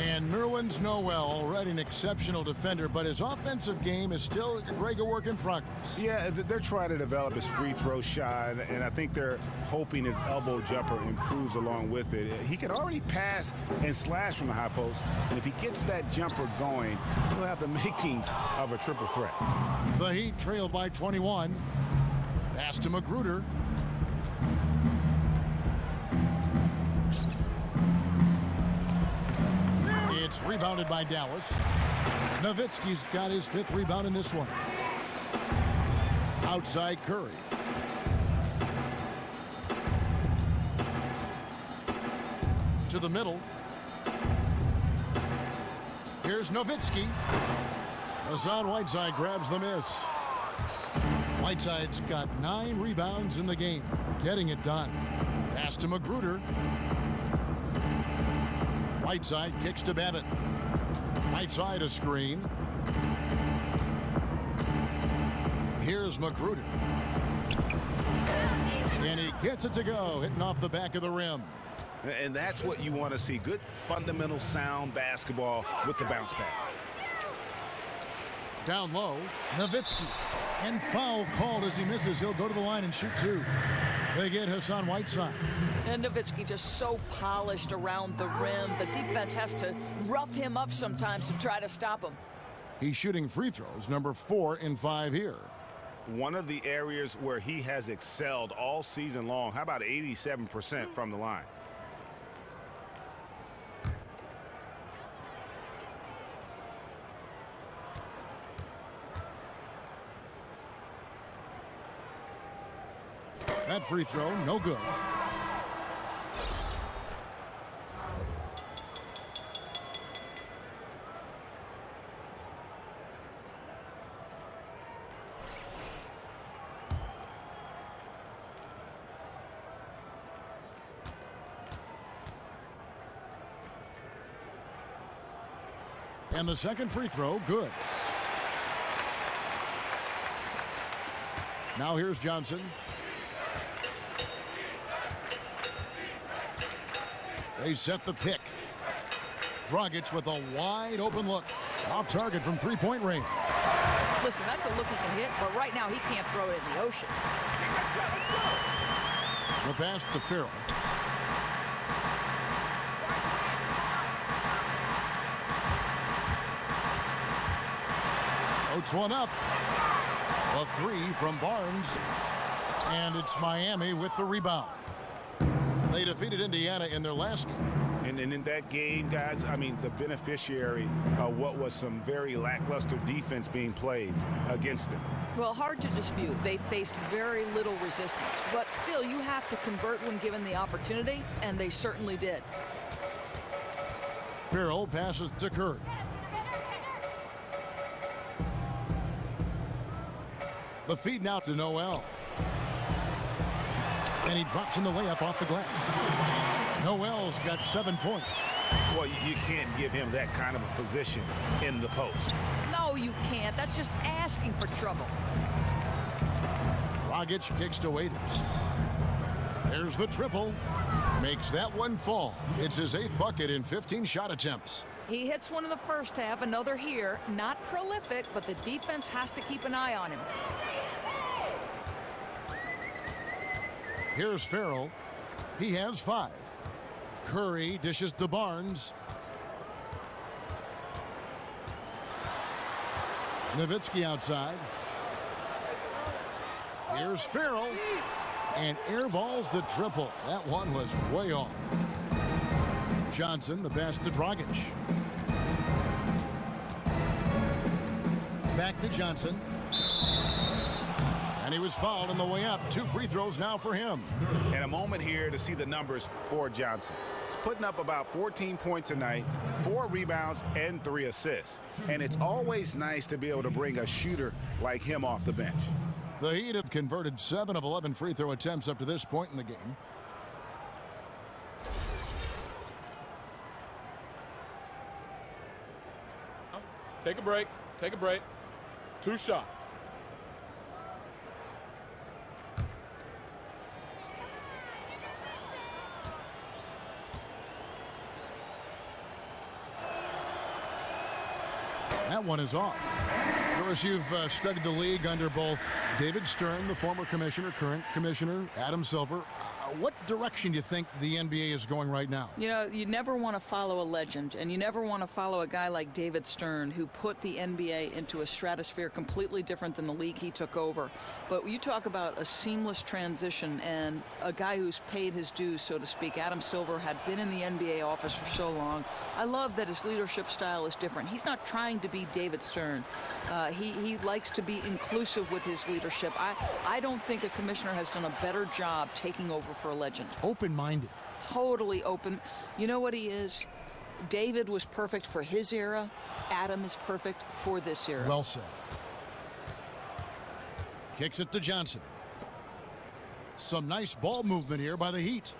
And Nerlens Noel, already an exceptional defender, but his offensive game is still a regular work in progress. Yeah, they're trying to develop his free throw shot, and I think they're hoping his elbow jumper improves along with it. He can already pass and slash from the high post, and if he gets that jumper going, he'll have the makings of a triple threat. The Heat trail by 21. Pass to Magruder. It's rebounded by Dallas. Nowitzki's got his 5th rebound in this one. Outside Curry. To the middle. Here's Nowitzki. Hassan Whiteside grabs the miss. Whiteside's got 9 rebounds in the game. Getting it done. Pass to Magruder. Whiteside kicks to Babbitt. Whiteside a screen. Here's Magruder. And he gets it to go, hitting off the back of the rim. And that's what you want to see. Good, fundamental, sound basketball with the bounce pass. Down low, Nowitzki. And foul called as he misses. He'll go to the line and shoot 2. They get Hassan Whiteside. And Nowitzki just so polished around the rim. The defense has to rough him up sometimes to try to stop him. He's shooting free throws, number 4 in 5 here. One of the areas where he has excelled all season long. How about 87% from the line? That free throw, no good. And the second free throw, good. Now here's Johnson. They set the pick. Dragic with a wide open look. Off target from three-point range. Listen, that's a look he can hit, but right now he can't throw it in the ocean. The pass to Farrell. Floats one up. A three from Barnes. And it's Miami with the rebound. They defeated Indiana in their last game. And in that game, guys, I mean, the beneficiary of what was some very lackluster defense being played against them. Well, hard to dispute. They faced very little resistance. But still, you have to convert when given the opportunity, and they certainly did. Farrell passes to Curry. The feed now to Noel. And he drops in the layup off the glass. Noel's got 7 points. Well, you can't give him that kind of a position in the post. No, you can't. That's just asking for trouble. Dragic kicks to Waiters. There's the triple. Makes that one fall. It's his 8th bucket in 15 shot attempts. He hits one in the first half, another here. Not prolific, but the defense has to keep an eye on him. Here's Farrell. He has 5. Curry dishes to Barnes. Nowitzki outside. Here's Farrell. And airballs the triple. That one was way off. Johnson, the pass to Dragic. Back to Johnson. And he was fouled on the way up. 2 free throws now for him. And a moment here to see the numbers for Johnson. He's putting up about 14 points tonight, 4 rebounds, and 3 assists. And it's always nice to be able to bring a shooter like him off the bench. The Heat have converted 7 of 11 free throw attempts up to this point in the game. Take a break. Take a break. 2 shots. That one is off. Of course, you've studied the league under both David Stern, the former commissioner, current commissioner, Adam Silver. What direction do you think the NBA is going right now? You know, you never want to follow a legend, and you never want to follow a guy like David Stern, who put the NBA into a stratosphere completely different than the league he took over. But you talk about a seamless transition and a guy who's paid his dues, so to speak. Adam Silver had been in the NBA office for so long. I love that his leadership style is different. He's not trying to be David Stern. He likes to be inclusive with his leadership. I don't think a commissioner has done a better job taking over for a legend. Open-minded. Totally open. You know what he is? David was perfect for his era. Adam is perfect for this era. Well said. Kicks it to Johnson. Some nice ball movement here by the Heat.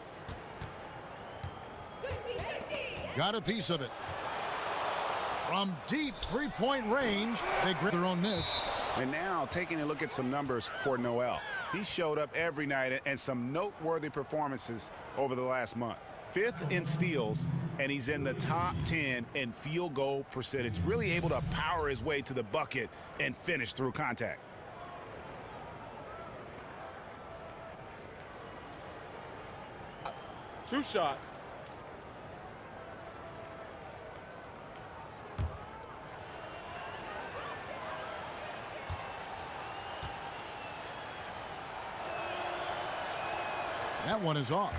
Got a piece of it. From deep three-point range, they grab their own miss. And now taking a look at some numbers for Noel. He showed up every night and some noteworthy performances over the last month. 5th in steals, and he's in the top 10 in field goal percentage. Really able to power his way to the bucket and finish through contact. Two shots. That one is off.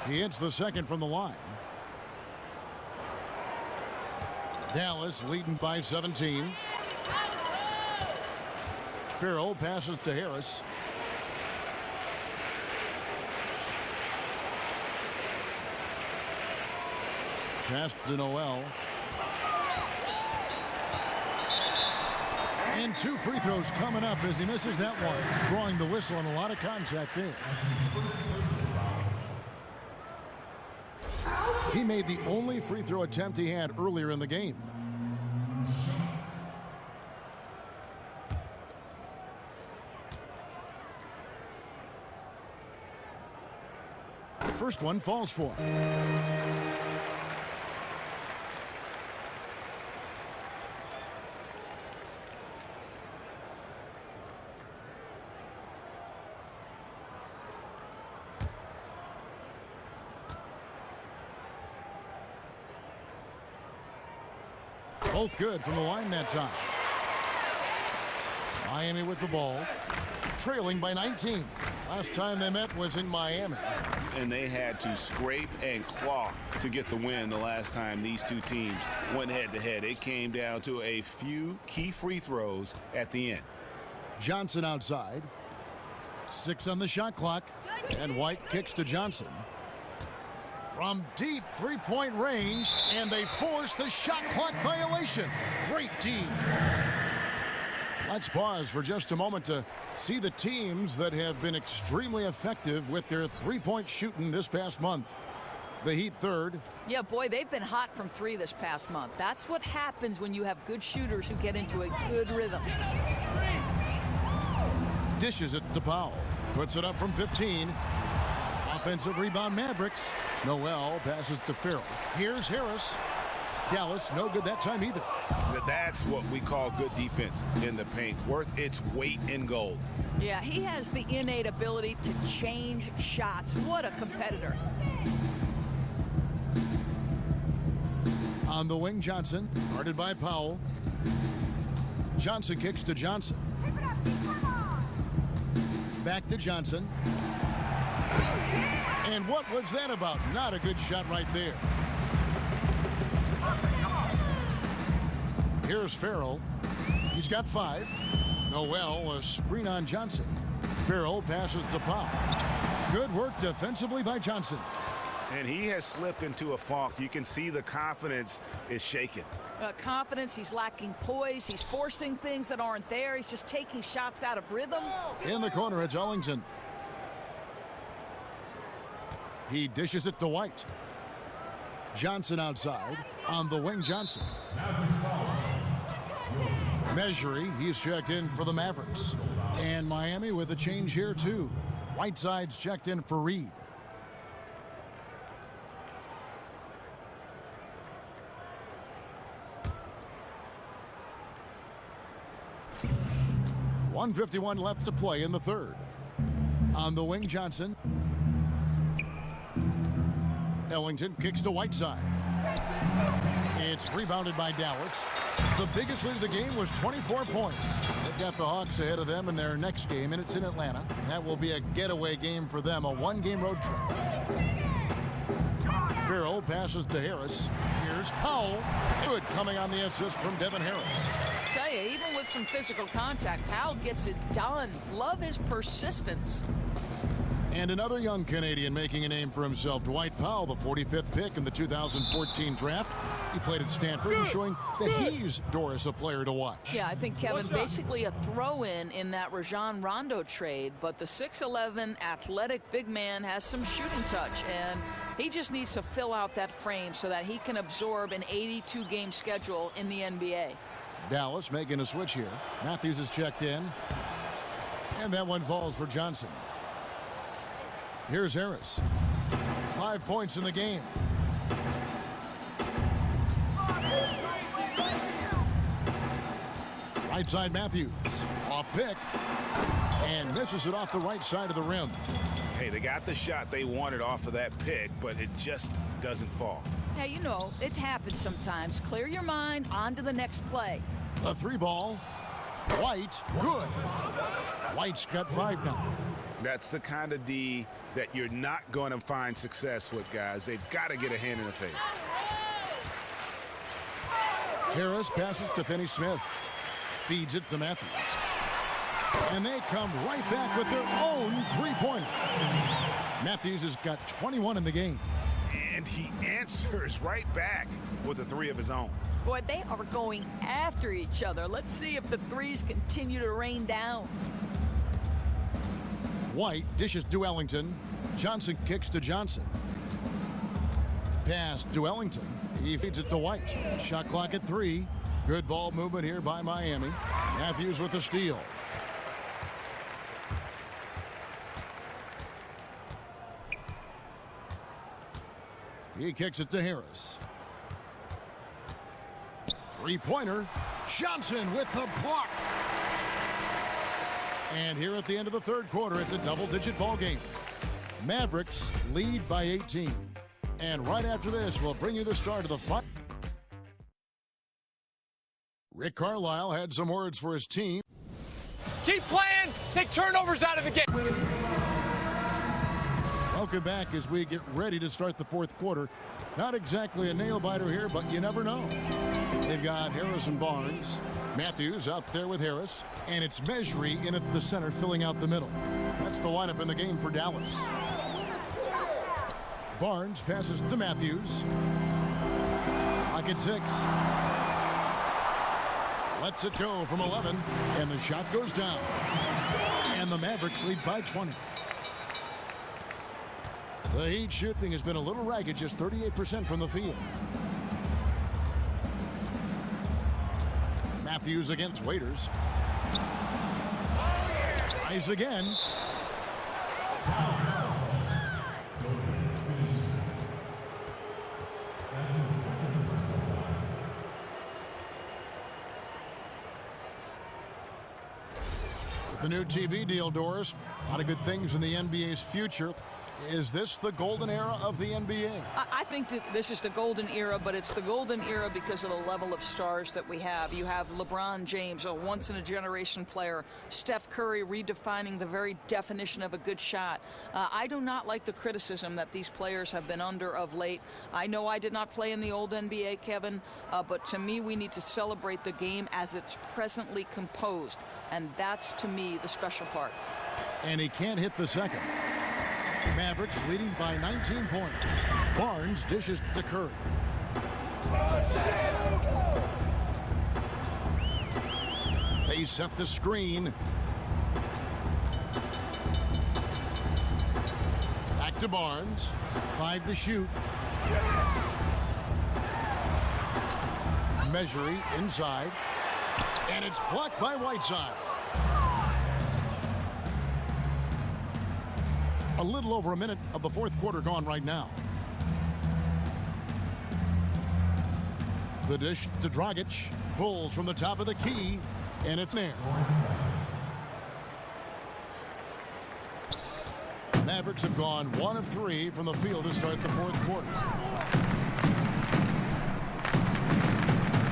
He hits the second from the line. Dallas leading by 17. Farrell passes to Harris. Pass to Noel. And 2 free throws coming up as he misses that one. Drawing the whistle and a lot of contact there. He made the only free throw attempt he had earlier in the game. First one falls for him. Both good from the line that time. Miami with the ball, trailing by 19. Last time they met was in Miami. And they had to scrape and claw to get the win the last time these two teams went head-to-head. It came down to a few key free throws at the end. Johnson outside. 6 on the shot clock. And White kicks to Johnson. From deep three-point range, and they force the shot clock violation. Great team. Let's pause for just a moment to see the teams that have been extremely effective with their three-point shooting this past month. The Heat third. Yeah, boy, they've been hot from 3 this past month. That's what happens when you have good shooters who get into a good rhythm. Dishes it to Powell. Puts it up from 15. Offensive rebound, Mavericks. Noel passes to Farrell. Here's Harris. Dallas, no good that time either. That's what we call good defense in the paint. Worth its weight in gold. Yeah, he has the innate ability to change shots. What a competitor. On the wing, Johnson, guarded by Powell. Johnson kicks to Johnson. Back to Johnson. And what was that about? Not a good shot right there. Here's Farrell. He's got 5. Noel, a screen on Johnson. Farrell passes to Powell. Good work defensively by Johnson. And he has slipped into a funk. You can see the confidence is shaken. Confidence, he's lacking poise. He's forcing things that aren't there. He's just taking shots out of rhythm. In the corner, it's Ellington. He dishes it to White. Johnson outside. On the wing, Johnson. Measury, he's checked in for the Mavericks. And Miami with a change here, too. Whiteside's checked in for Reed. .151 left to play in the third. On the wing, Johnson. Ellington kicks to Whiteside. It's rebounded by Dallas. The biggest lead of the game was 24 points. They've got the Hawks ahead of them in their next game, and it's in Atlanta. That will be a getaway game for them, a one-game road trip. Farrell passes to Harris. Here's Powell. Good coming on the assist from Devin Harris. Tell you, even with some physical contact, Powell gets it done. Love his persistence. And another young Canadian making a name for himself, Dwight Powell, the 45th pick in the 2014 draft. He played at Stanford, and showing that he's, Doris, a player to watch. Yeah, I think, Kevin, basically a throw-in in that Rajon Rondo trade, but the 6'11" athletic big man has some shooting touch, and he just needs to fill out that frame so that he can absorb an 82-game schedule in the NBA. Dallas making a switch here. Matthews is checked in. And that one falls for Johnson. Here's Harris. 5 points in the game. Right side Matthews. Off pick. And misses it off the right side of the rim. Hey, they got the shot they wanted off of that pick, but it just doesn't fall. Hey, you know, it happens sometimes. Clear your mind, on to the next play. A 3-ball. White, good. White's got 5 now. That's the kind of D that you're not going to find success with, guys. They've got to get a hand in the face. Harris passes to Finney-Smith. Feeds it to Matthews. And they come right back with their own 3-pointer. Matthews has got 21 in the game. And he answers right back with a 3 of his own. Boy, they are going after each other. Let's see if the threes continue to rain down. White dishes to Ellington. Johnson kicks to Johnson. Pass to Ellington. He feeds it to White. Shot clock at 3. Good ball movement here by Miami. Matthews with the steal. He kicks it to Harris. 3-pointer. Johnson with the block. And here at the end of the third quarter, it's a double-digit ball game. Mavericks lead by 18. And right after this, we'll bring you the start of the fight. Rick Carlisle had some words for his team. Keep playing. Take turnovers out of the game. Welcome back as we get ready to start the fourth quarter. Not exactly a nail-biter here, but you never know. They've got Harris and Barnes. Matthews out there with Harris. And it's Mejri in at the center, filling out the middle. That's the lineup in the game for Dallas. Barnes passes to Matthews. Clock at 6. Lets it go from 11. And the shot goes down. And the Mavericks lead by 20. The Heat shooting has been a little ragged, just 38% from the field. Matthews against Waiters. Tries again. With the new TV deal, Doris, a lot of good things in the NBA's future. Is this the golden era of the NBA? I think that this is the golden era, but it's the golden era because of the level of stars that we have. You have LeBron James, a once-in-a-generation player. Steph Curry redefining the very definition of a good shot. I do not like the criticism that these players have been under of late. I know I did not play in the old NBA, Kevin, but to me, we need to celebrate the game as it's presently composed, and that's, to me, the special part. And he can't hit the second. Mavericks leading by 19 points. Barnes dishes to Curry. They set the screen. Back to Barnes. 5 to shoot. Mejri inside. And it's blocked by Whiteside. A little over a minute of the fourth quarter gone right now. The dish to Dragic. Pulls from the top of the key. And it's there. Mavericks have gone 1 of 3 from the field to start the fourth quarter.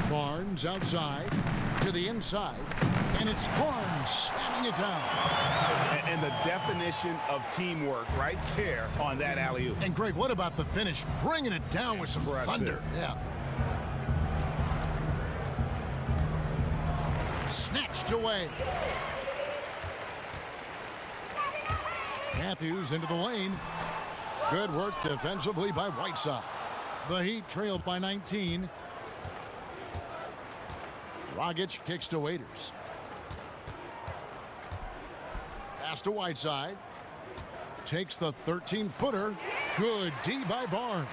Barnes outside to the inside. And it's Barnes slamming it down. And the definition of teamwork right there on that alley-oop. And Greg, what about the finish? Bringing it down with some thunder. Yeah. Snatched away. Matthews into the lane. Good work defensively by Whiteside. The Heat trailed by 19. Dragic kicks to Waiters. Pass to Whiteside. Takes the 13-footer. Good D by Barnes.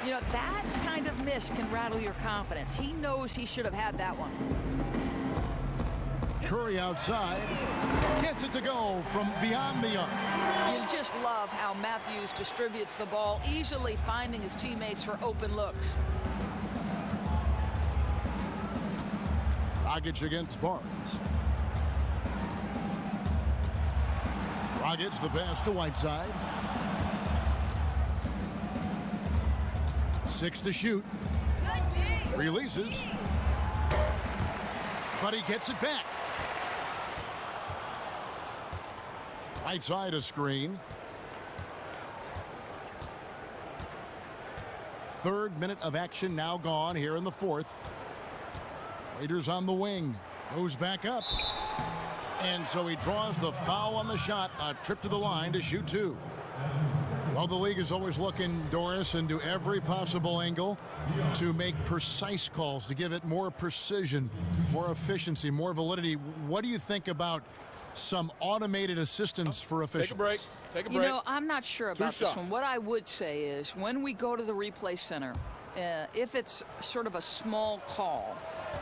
You know, that kind of miss can rattle your confidence. He knows he should have had that one. Curry outside. Gets it to go from beyond the arc. You just love how Matthews distributes the ball, easily finding his teammates for open looks. Dragic against Barnes. Dragic the pass to Whiteside. 6 to shoot. Releases. But he gets it back. Whiteside a screen. Third minute of action now gone here in the fourth. Raiders on the wing. Goes back up. And so he draws the foul on the shot. A trip to the line to shoot 2. Well, the league is always looking, Doris, into every possible angle to make precise calls, to give it more precision, more efficiency, more validity. What do you think about some automated assistance for officials? Take a break. Take a break. You know, I'm not sure about this one. What I would say is when we go to the replay center, if it's sort of a small call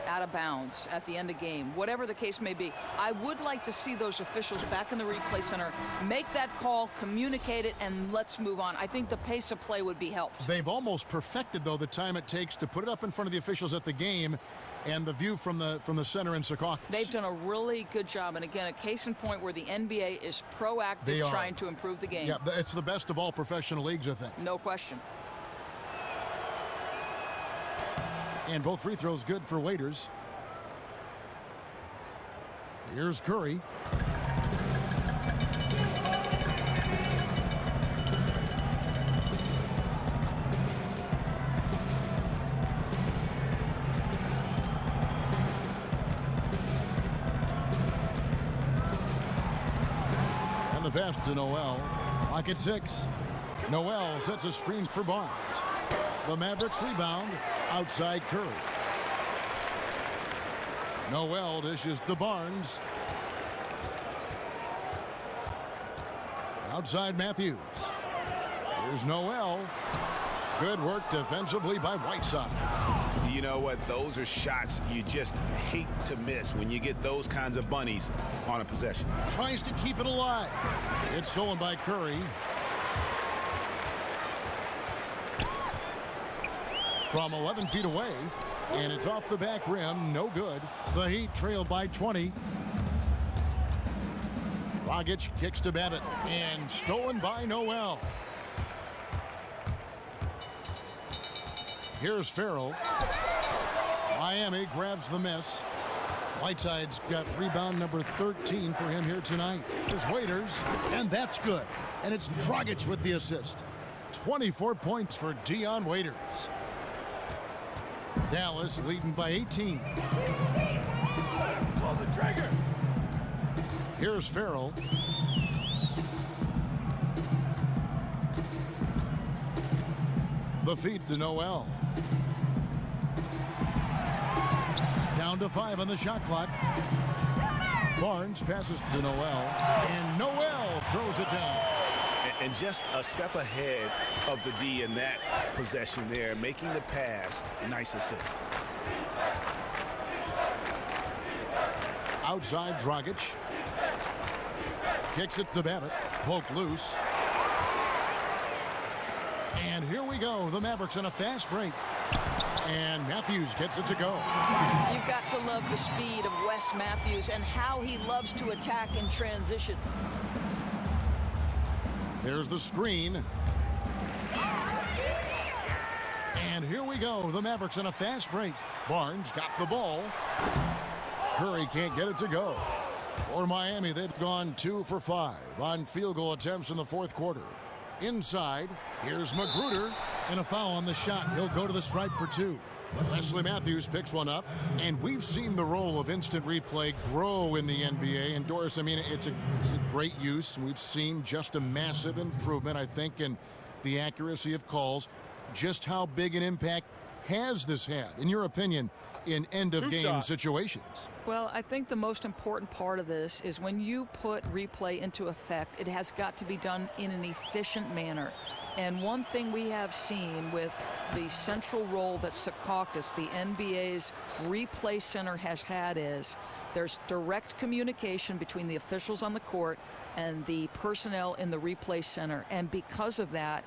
out of bounds at the end of game, whatever the case may be, I would like to see those officials back in the replay center make that call, communicate it, and let's move on. I think the pace of play would be helped. They've almost perfected, though, the time it takes to put it up in front of the officials at the game and the view from the center in Secaucus. They've done a really good job, and again, a case in point where the NBA is proactive trying to improve the game. Yeah, it's the best of all professional leagues, I think. No question. And both free throws good for Waiters. Here's Curry. And the pass to Noel. Clock at 6. Noel sets a screen for Barnes. The Mavericks rebound outside Curry. Noel dishes to Barnes. Outside Matthews. Here's Noel. Good work defensively by Whiteside. You know what? Those are shots you just hate to miss when you get those kinds of bunnies on a possession. Tries to keep it alive. It's stolen by Curry. From 11 feet away, and it's off the back rim. No good. The Heat trail by 20. Dragic kicks to Babbitt, and stolen by Noel. Here's Farrell. Miami grabs the miss. Whiteside's got rebound number 13 for him here tonight. There's Waiters, and that's good. And it's Dragic with the assist. 24 points for Dion Waiters. Dallas leading by 18. Pull the trigger. Here's Farrell. The feed to Noel. Down to 5 on the shot clock. Barnes passes to Noel, and Noel throws it down. And just a step ahead of the D in that possession there, making the pass. Nice assist. Outside Dragic. Kicks it to Babbitt. Poked loose. And here we go. The Mavericks on a fast break. And Matthews gets it to go. You've got to love the speed of Wes Matthews and how he loves to attack in transition. There's the screen. And here we go. The Mavericks on a fast break. Barnes got the ball. Curry can't get it to go. For Miami, they've gone 2 for 5 on field goal attempts in the fourth quarter. Inside, here's Magruder, and a foul on the shot. He'll go to the stripe for 2. Wesley Matthews picks one up, and we've seen the role of instant replay grow in the NBA. And Doris, I mean, it's a great use. We've seen just a massive improvement, I think, in the accuracy of calls. Just how big an impact has this had, in your opinion, in end-of-game situations? Well, I think the most important part of this is when you put replay into effect, it has got to be done in an efficient manner. And one thing we have seen with the central role that Secaucus, the NBA's replay center, has had is there's direct communication between the officials on the court and the personnel in the replay center. And because of that,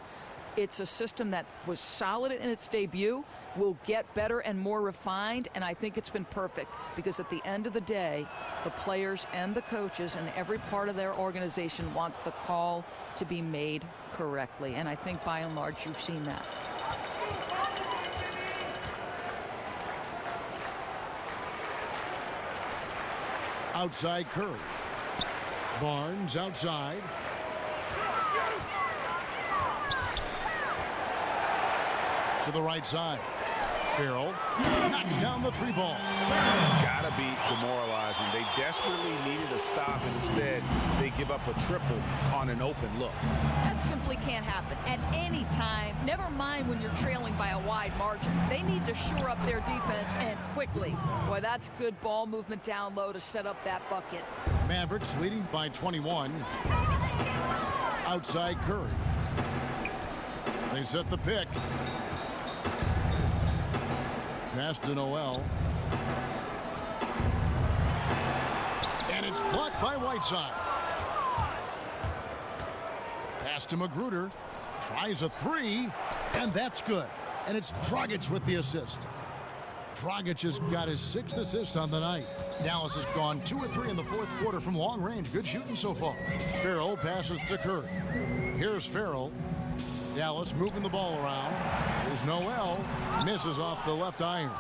It's a system that was solid in its debut, will get better and more refined, and I think it's been perfect because at the end of the day, the players and the coaches and every part of their organization wants the call to be made correctly, and I think by and large you've seen that. Outside Curry. Barnes outside. To the right side. Farrell knocks down the three ball. Gotta be demoralizing. They desperately needed a stop, and instead they give up a triple on an open look. That simply can't happen at any time. Never mind when you're trailing by a wide margin. They need to shore up their defense and quickly. Boy, that's good ball movement down low to set up that bucket. Mavericks leading by 21. Outside Curry. They set the pick. Pass to Noel. And it's blocked by Whiteside. Pass to Magruder. Tries a three. And that's good. And it's Dragic with the assist. Dragic has got his 6th assist on the night. Dallas has gone 2 of 3 in the 4th quarter from long range. Good shooting so far. Farrell passes to Curry. Here's Farrell. Dallas moving the ball around. There's Noel. Misses off the left iron.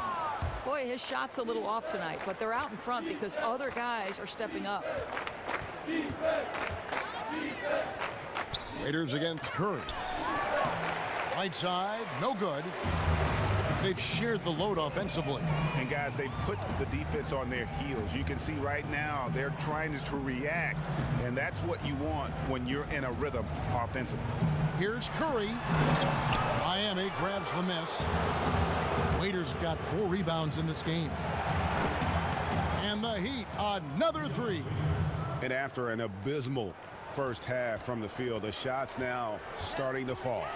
Boy, his shot's a little off tonight, but they're out in front because other guys are stepping up. Raiders against Curry. Right side, no good. They've shared the load offensively. And guys, they put the defense on their heels. You can see right now they're trying to react, and that's what you want when you're in a rhythm offensively. Here's Curry. Miami grabs the miss. Raiders got 4 rebounds in this game. And the Heat, another 3. And after an abysmal first half from the field, the shots now starting to fall.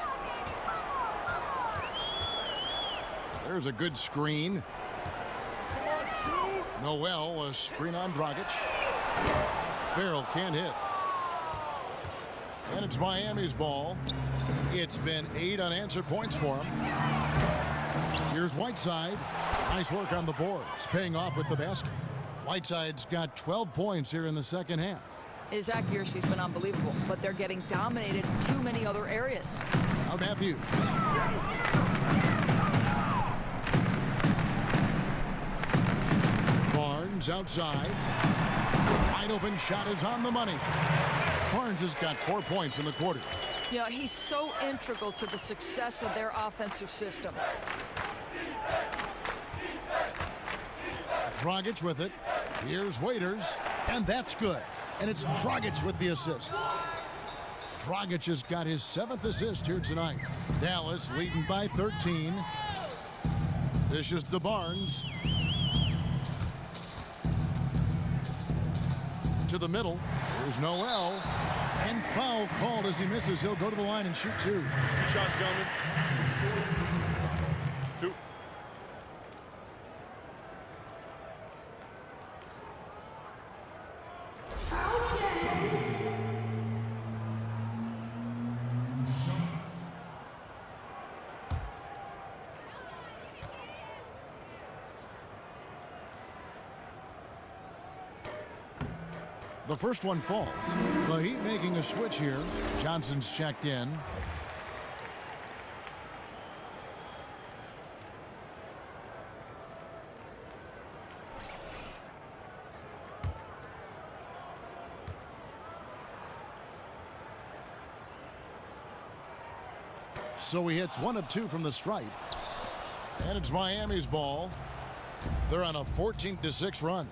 There's a good screen. Noel, a screen on Dragic. Farrell can't hit. And it's Miami's ball. It's been 8 unanswered points for him. Here's Whiteside. Nice work on the boards, paying off with the basket. Whiteside's got 12 points here in the second half. His accuracy's been unbelievable, but they're getting dominated in too many other areas. Now Matthews. Barnes outside. Wide open shot is on the money. Barnes has got 4 points in the quarter. You know, he's so integral to the success of their offensive system. Dragic with it. Here's Waiters. And that's good. And it's Dragic with the assist. Dragic has got his 7th assist here tonight. Dallas leading by 13. Dishes to Barnes. To the middle. Here's Noel. And foul called as he misses. He'll go to the line and shoot 2. 2 shots, gentlemen. 2. The first one falls. The Heat making a switch here. Johnson's checked in. So he hits 1 of 2 from the stripe. And it's Miami's ball. They're on a 14-6 run.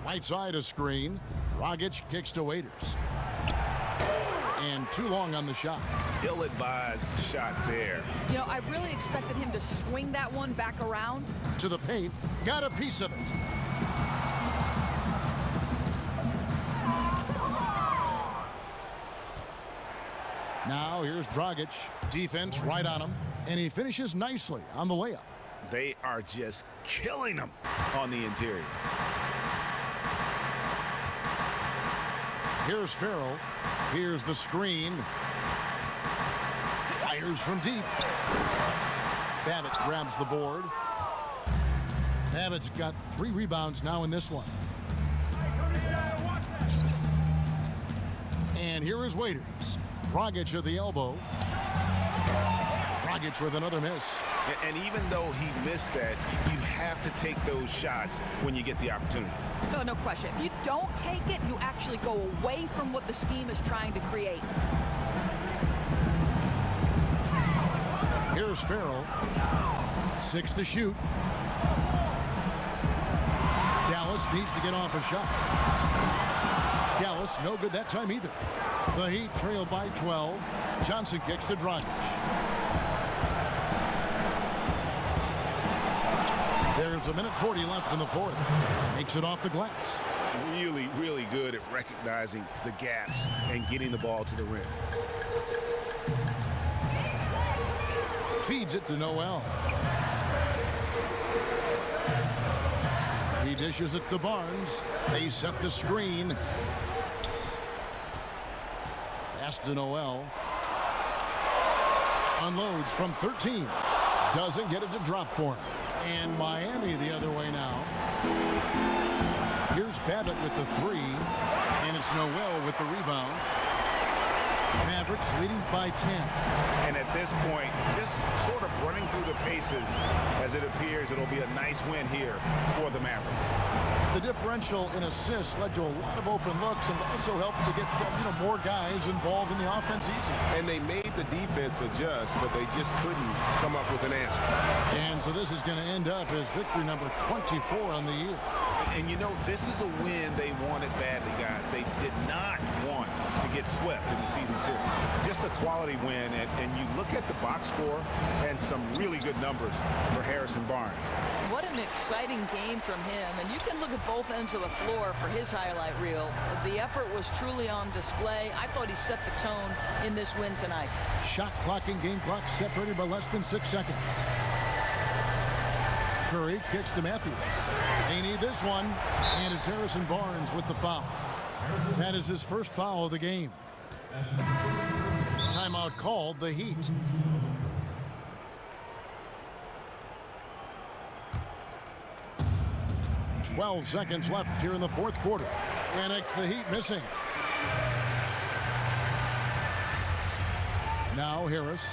Right side a screen. Dragic kicks to Waiters. And too long on the shot. Ill-advised shot there. You know, I really expected him to swing that one back around. To the paint. Got a piece of it. Now here's Dragic. Defense right on him. And he finishes nicely on the layup. They are just killing them on the interior. Here's Farrell. Here's the screen. Fires from deep. Babbitt grabs the board. Babbitt's got 3 rebounds now in this one. And here is Waiters. Dragic at the elbow. Dragic with another miss. And even though he missed that, you have to take those shots when you get the opportunity. No question. If you don't take it, you actually go away from what the scheme is trying to create. Here's Farrell. 6 to shoot. Dallas needs to get off a shot. Dallas no good that time either. The Heat trail by 12. Johnson kicks to Dragic. There's a minute 40 left in the fourth. Makes it off the glass. Really, really good at recognizing the gaps and getting the ball to the rim. Feeds it to Noel. He dishes it to Barnes. They set the screen. Pass to Noel. Unloads from 13. Doesn't get it to drop for him. And Miami the other way now. Here's Babbitt with the 3. And it's Noel with the rebound. Mavericks leading by 10. And at this point, just sort of running through the paces as it appears it'll be a nice win here for the Mavericks. The differential in assists led to a lot of open looks and also helped to get more guys involved in the offense easy. And they made the defense adjust, but they just couldn't come up with an answer. And so this is going to end up as victory number 24 on the year. And you know, this is a win they wanted badly, guys. They did not want to get swept in the season series. Just a quality win, and you look at the box score and some really good numbers for Harrison Barnes. What an exciting game from him. And you can look at both ends of the floor for his highlight reel. The effort was truly on display. I thought he set the tone in this win tonight. Shot clock and game clock separated by less than 6 seconds. Curry kicks to Matthews. They need this one, and it's Harrison Barnes with the foul. That is his first foul of the game. Timeout called, the Heat. "12 seconds left here in the fourth quarter. And it's the Heat missing. Now Harris.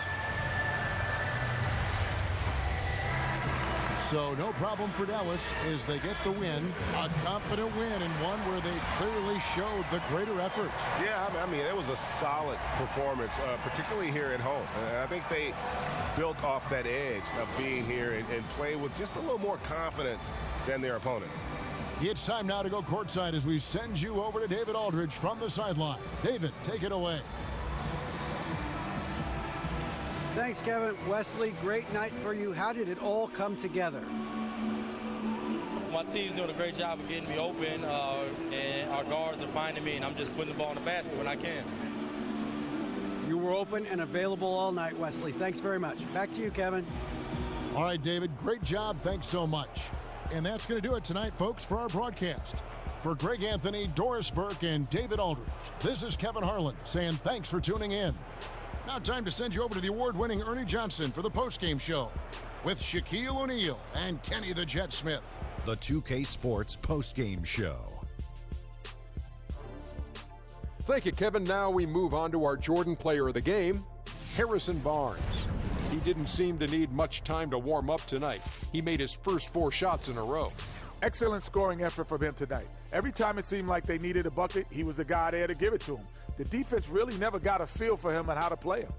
So no problem for Dallas as they get the win. A confident win and one where they clearly showed the greater effort. Yeah, I mean, it was a solid performance, particularly here at home. And I think they built off that edge of being here and play with just a little more confidence than their opponent. It's time now to go courtside as we send you over to David Aldridge from the sideline. David, take it away. Thanks, Kevin. Wesley, great night for you. How did it all come together? My team's doing a great job of getting me open, and our guards are finding me, and I'm just putting the ball in the basket when I can. You were open and available all night, Wesley. Thanks very much. Back to you, Kevin. All right, David, great job. Thanks so much. And that's going to do it tonight, folks, for our broadcast. For Greg Anthony, Doris Burke, and David Aldridge, this is Kevin Harlan saying thanks for tuning in. Now time to send you over to the award-winning Ernie Johnson for the postgame show with Shaquille O'Neal and Kenny the Jet Smith. The 2K Sports postgame show. Thank you, Kevin. Now we move on to our Jordan player of the game, Harrison Barnes. He didn't seem to need much time to warm up tonight. He made his first 4 shots in a row. Excellent scoring effort from him tonight. Every time it seemed like they needed a bucket, he was the guy there to give it to him. The defense really never got a feel for him and how to play him.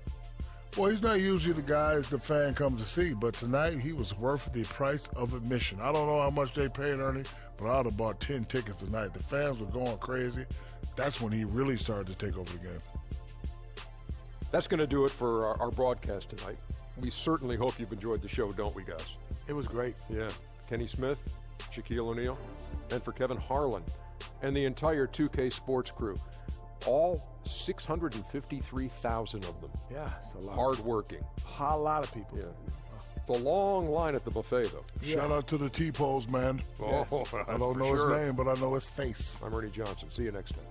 Well, he's not usually the guy the fan comes to see, but tonight he was worth the price of admission. I don't know how much they paid Ernie, but I would have bought 10 tickets tonight. The fans were going crazy. That's when he really started to take over the game. That's going to do it for our broadcast tonight. We certainly hope you've enjoyed the show, don't we, guys? It was great. Yeah. Kenny Smith, Shaquille O'Neal, and for Kevin Harlan and the entire 2K Sports crew. All 653,000 of them. Yeah, it's a lot. Hard-working. A lot of people. Yeah. It's a long line at the buffet, though. Yeah. Shout out to the T-Pose, man. Oh, yes. I don't know his name, but I know his face. I'm Ernie Johnson. See you next time.